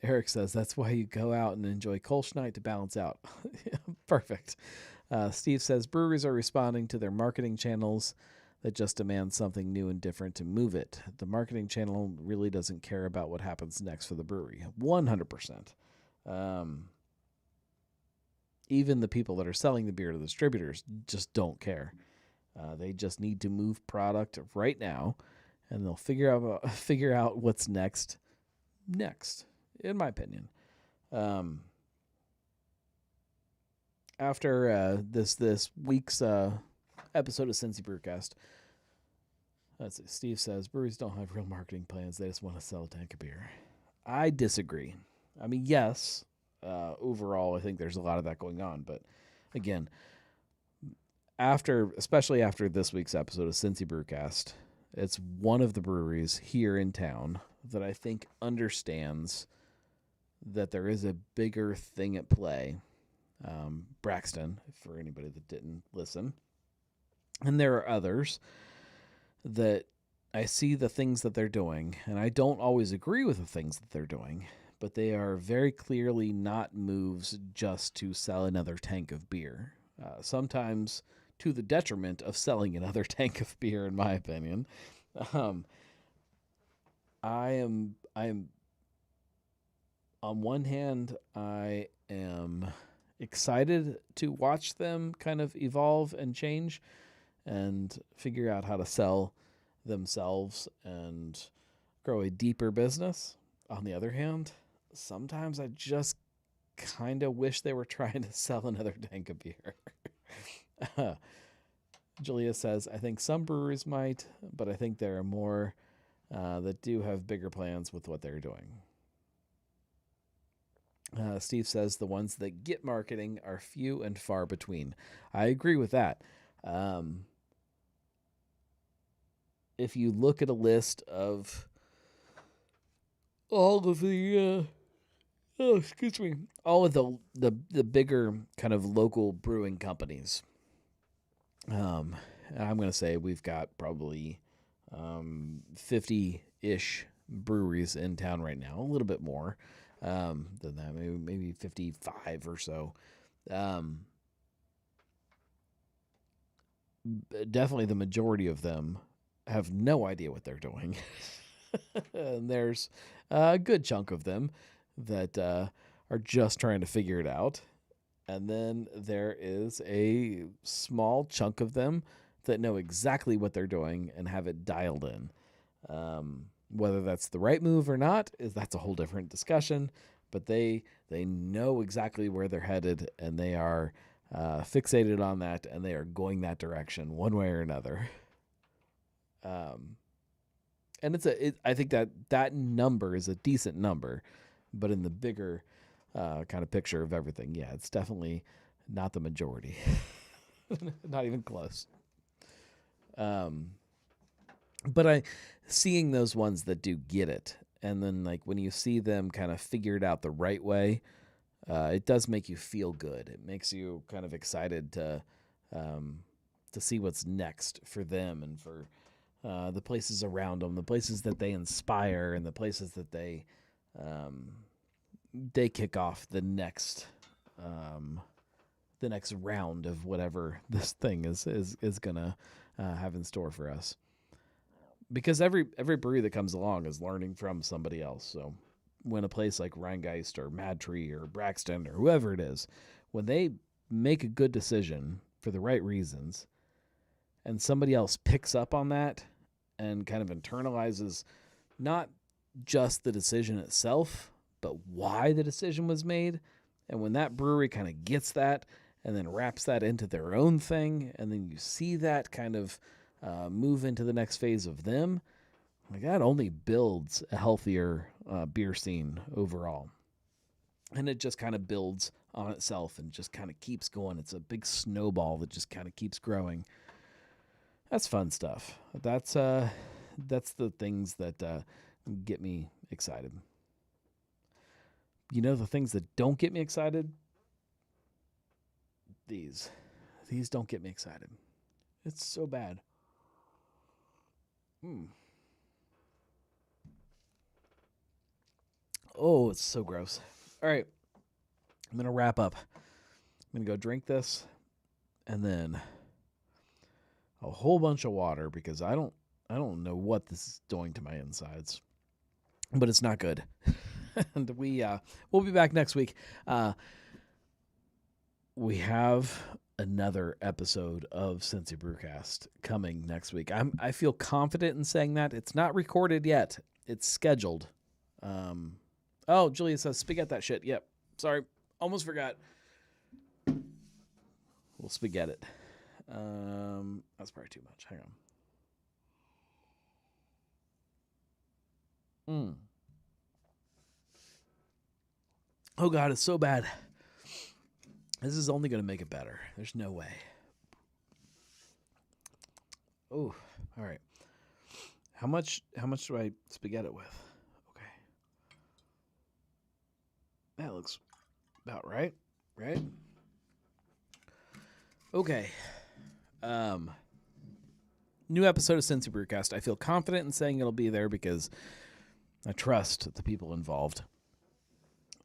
Eric says that's why you go out and enjoy Kolsch night to balance out. Perfect. Steve says breweries are responding to their marketing channels that just demand something new and different to move it. The marketing channel really doesn't care about what happens next for the brewery. 100%. Even the people that are selling the beer to the distributors just don't care. They just need to move product right now, and they'll figure out what's next. In my opinion. After this week's episode of Cincy Brewcast, Steve says, breweries don't have real marketing plans. They just want to sell a tank of beer. I disagree. I mean, yes, overall, I think there's a lot of that going on. But again, especially after this week's episode of Cincy Brewcast, it's one of the breweries here in town that I think understands that there is a bigger thing at play. Braxton, for anybody that didn't listen. And there are others that I see the things that they're doing, and I don't always agree with the things that they're doing, but they are very clearly not moves just to sell another tank of beer. Sometimes to the detriment of selling another tank of beer, in my opinion. I am on one hand, I am excited to watch them kind of evolve and change and figure out how to sell themselves and grow a deeper business. On the other hand, sometimes I just kind of wish they were trying to sell another tank of beer. Julia says, I think some breweries might, but I think there are more that do have bigger plans with what they're doing. Steve says the ones that get marketing are few and far between. I agree with that. If you look at a list of all of the all of the bigger kind of local brewing companies, I'm going to say we've got probably 50-ish breweries in town right now, a little bit more than that, maybe 55 or so. Definitely the majority of them have no idea what they're doing. And there's a good chunk of them that are just trying to figure it out. And then there is a small chunk of them that know exactly what they're doing and have it dialed in. Whether that's the right move or not, that's a whole different discussion. But they know exactly where they're headed, and they are fixated on that, and they are going that direction one way or another. And I think that number is a decent number, but in the bigger kind of picture of everything, yeah, it's definitely not the majority. Not even close. But seeing those ones that do get it, and then like when you see them kind of figure it out the right way, it does make you feel good. It makes you kind of excited um, to see what's next for them and for the places around them, the places that they inspire, and the places that um, they kick off um, the next round of whatever this thing is gonna have in store for us. Because every brewery that comes along is learning from somebody else. So when a place like Rheingeist or Mad Tree or Braxton or whoever it is, when they make a good decision for the right reasons, and somebody else picks up on that and kind of internalizes not just the decision itself, but why the decision was made. And when that brewery kind of gets that and then wraps that into their own thing, and then you see that kind of move into the next phase of them, like that only builds a healthier beer scene overall. And it just kind of builds on itself and just kind of keeps going. It's a big snowball that just kind of keeps growing. That's fun stuff. That's the things that get me excited. You know the things that don't get me excited? These don't get me excited. It's so bad. Oh, it's so gross. All right, I'm gonna wrap up. I'm gonna go drink this, and then a whole bunch of water because I don't know what this is doing to my insides, but it's not good. And we'll be back next week. We have another episode of Cincy Brewcast coming next week. I feel confident in saying that. It's not recorded yet. It's scheduled. Oh, Julia says, spaghetti that shit. Yep. Sorry. Almost forgot. We'll spaghetti it. That's probably too much. Hang on. Oh, God, it's so bad. This is only going to make it better. There's no way. Oh, all right. How much do I spaghetti it with? Okay. That looks about right. Right? Okay. New episode of Cincy Brewcast. I feel confident in saying it'll be there because I trust the people involved.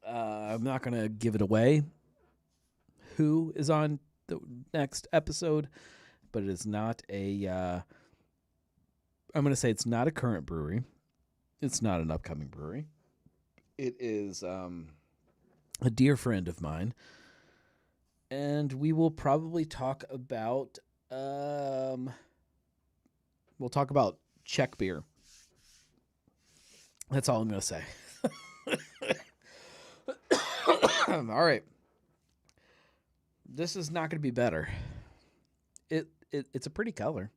I'm not going to give it away who is on the next episode, but it is not a I'm going to say it's not a current brewery. It's not an upcoming brewery. It is a dear friend of mine, and we will probably talk about Czech beer. That's all I'm going to say. All right. This is not going to be better. It's a pretty color.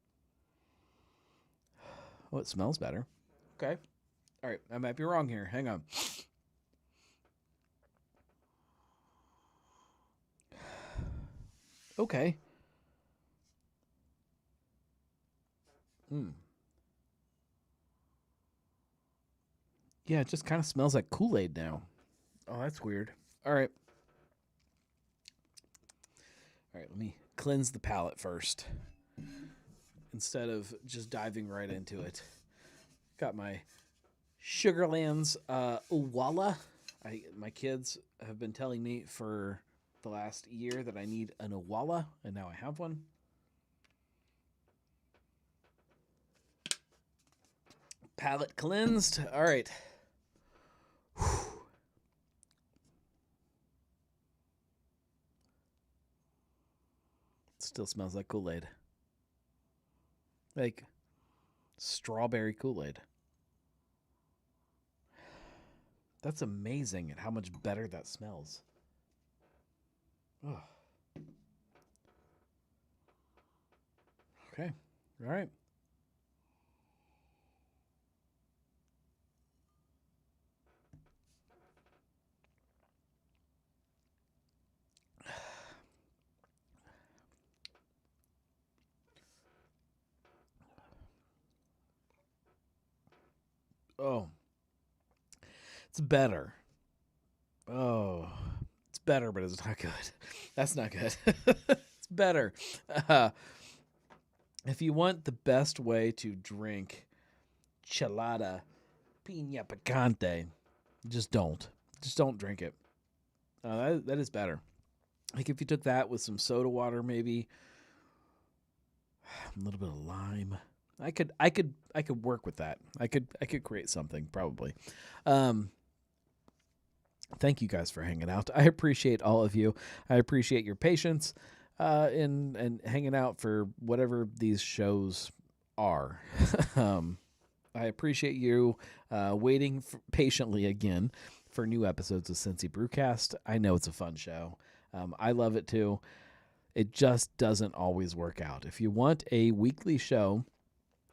Oh, it smells better. Okay. All right. I might be wrong here. Hang on. Okay. Yeah, it just kind of smells like Kool-Aid now. Oh, that's weird. All right. All right, let me cleanse the palate first instead of just diving right into it. Got my Sugarlands Owala. My kids have been telling me for the last year that I need an Owala, and now I have one. Palate cleansed. All right. Still smells like Kool-Aid. Like strawberry Kool-Aid. That's amazing at how much better that smells. Oh. Okay. All right. Oh, it's better. Oh, it's better, but it's not good. That's not good. It's better. Uh, if you want the best way to drink chelada pina picante, just don't. Just don't drink it. That is better. Like if you took that with some soda water, maybe a little bit of lime. I could work with that. I could create something probably. Um, Thank you guys for hanging out. I appreciate all of you. I appreciate your patience and hanging out for whatever these shows are. I appreciate you waiting patiently again for new episodes of Cincy Brewcast. I know it's a fun show. I love it too. It just doesn't always work out. If you want a weekly show,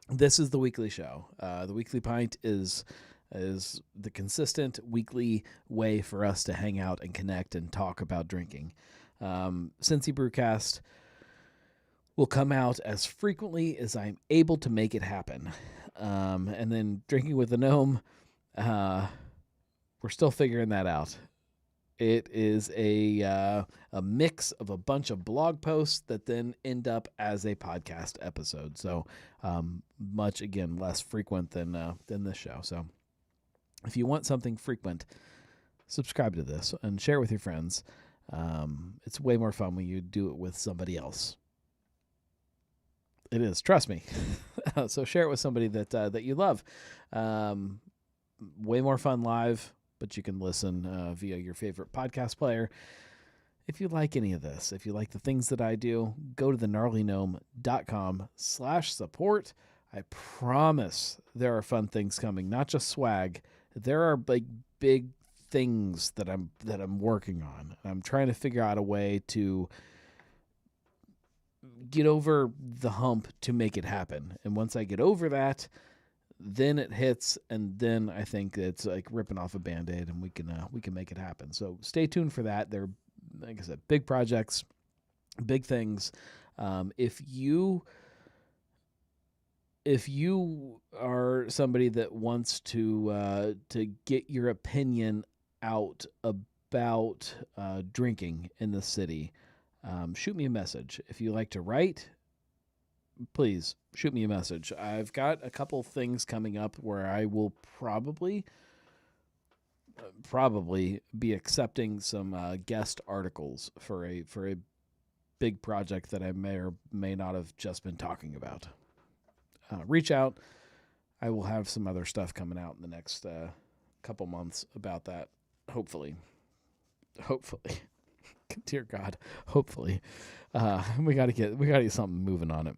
this is the weekly show. The Weekly Pint is the consistent weekly way for us to hang out and connect and talk about drinking. Cincy Brewcast will come out as frequently as I'm able to make it happen. And then Drinking with the Gnome, we're still figuring that out. It is a mix of a bunch of blog posts that then end up as a podcast episode. So much, again, less frequent than this show. So if you want something frequent, subscribe to this and share it with your friends. It's way more fun when you do it with somebody else. It is, trust me. So share it with somebody that you love. Way more fun live, but you can listen via your favorite podcast player. If you like any of this, if you like the things that I do, go to thegnarlygnome.com/support. I promise there are fun things coming, not just swag. There are like big things that I'm working on. I'm trying to figure out a way to get over the hump to make it happen. And once I get over that, then it hits, and then I think it's like ripping off a Band-Aid, and we can make it happen. So stay tuned for that. They're, like I said, big projects, big things. If you are somebody that wants to get your opinion out about drinking in the city, shoot me a message. If you like to write, please shoot me a message. I've got a couple things coming up where I will probably be accepting some guest articles for a big project that I may or may not have just been talking about. Reach out. I will have some other stuff coming out in the next couple months about that. Hopefully. Dear God, hopefully. We got to get something moving on it.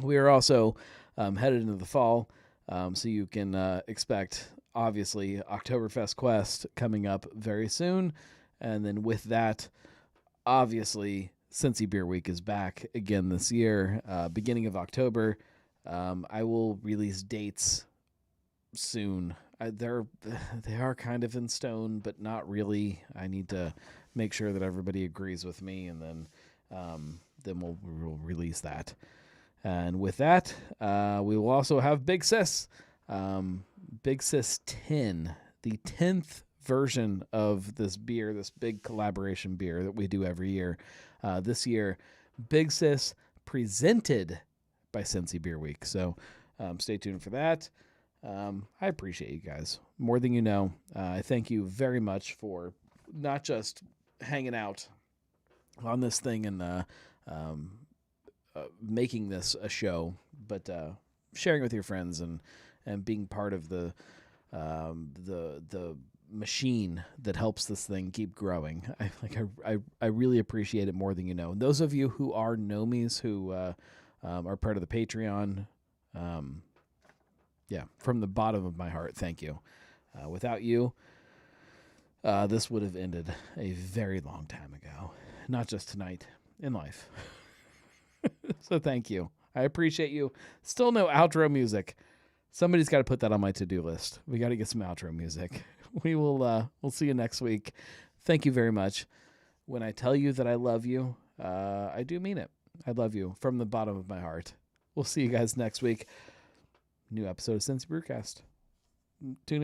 We are also headed into the fall, so you can expect, obviously, Oktoberfest Quest coming up very soon. And then with that, obviously, Cincy Beer Week is back again this year, beginning of October. I will release dates soon. They are kind of in stone, but not really. I need to make sure that everybody agrees with me, and then we'll release that. And with that, we will also have Big Sis 10, the 10th version of this beer, this big collaboration beer that we do every year. This year, Big Sis presented by Cincy Beer Week. So stay tuned for that. I appreciate you guys more than you know. I thank you very much for not just hanging out on this thing and making this a show, but sharing with your friends and being part of the machine that helps this thing keep growing. I really appreciate it more than you know. And those of you who are Gnomies who are part of the Patreon, from the bottom of my heart, thank you. Without you, this would have ended a very long time ago. Not just tonight, in life. So thank you. I appreciate you. Still no outro music. Somebody's got to put that on my to-do list. We got to get some outro music. We'll see you next week. Thank you very much. When I tell you that I love you, I do mean it. I love you from the bottom of my heart. We'll see you guys next week. New episode of Cincy Brewcast. Tune in.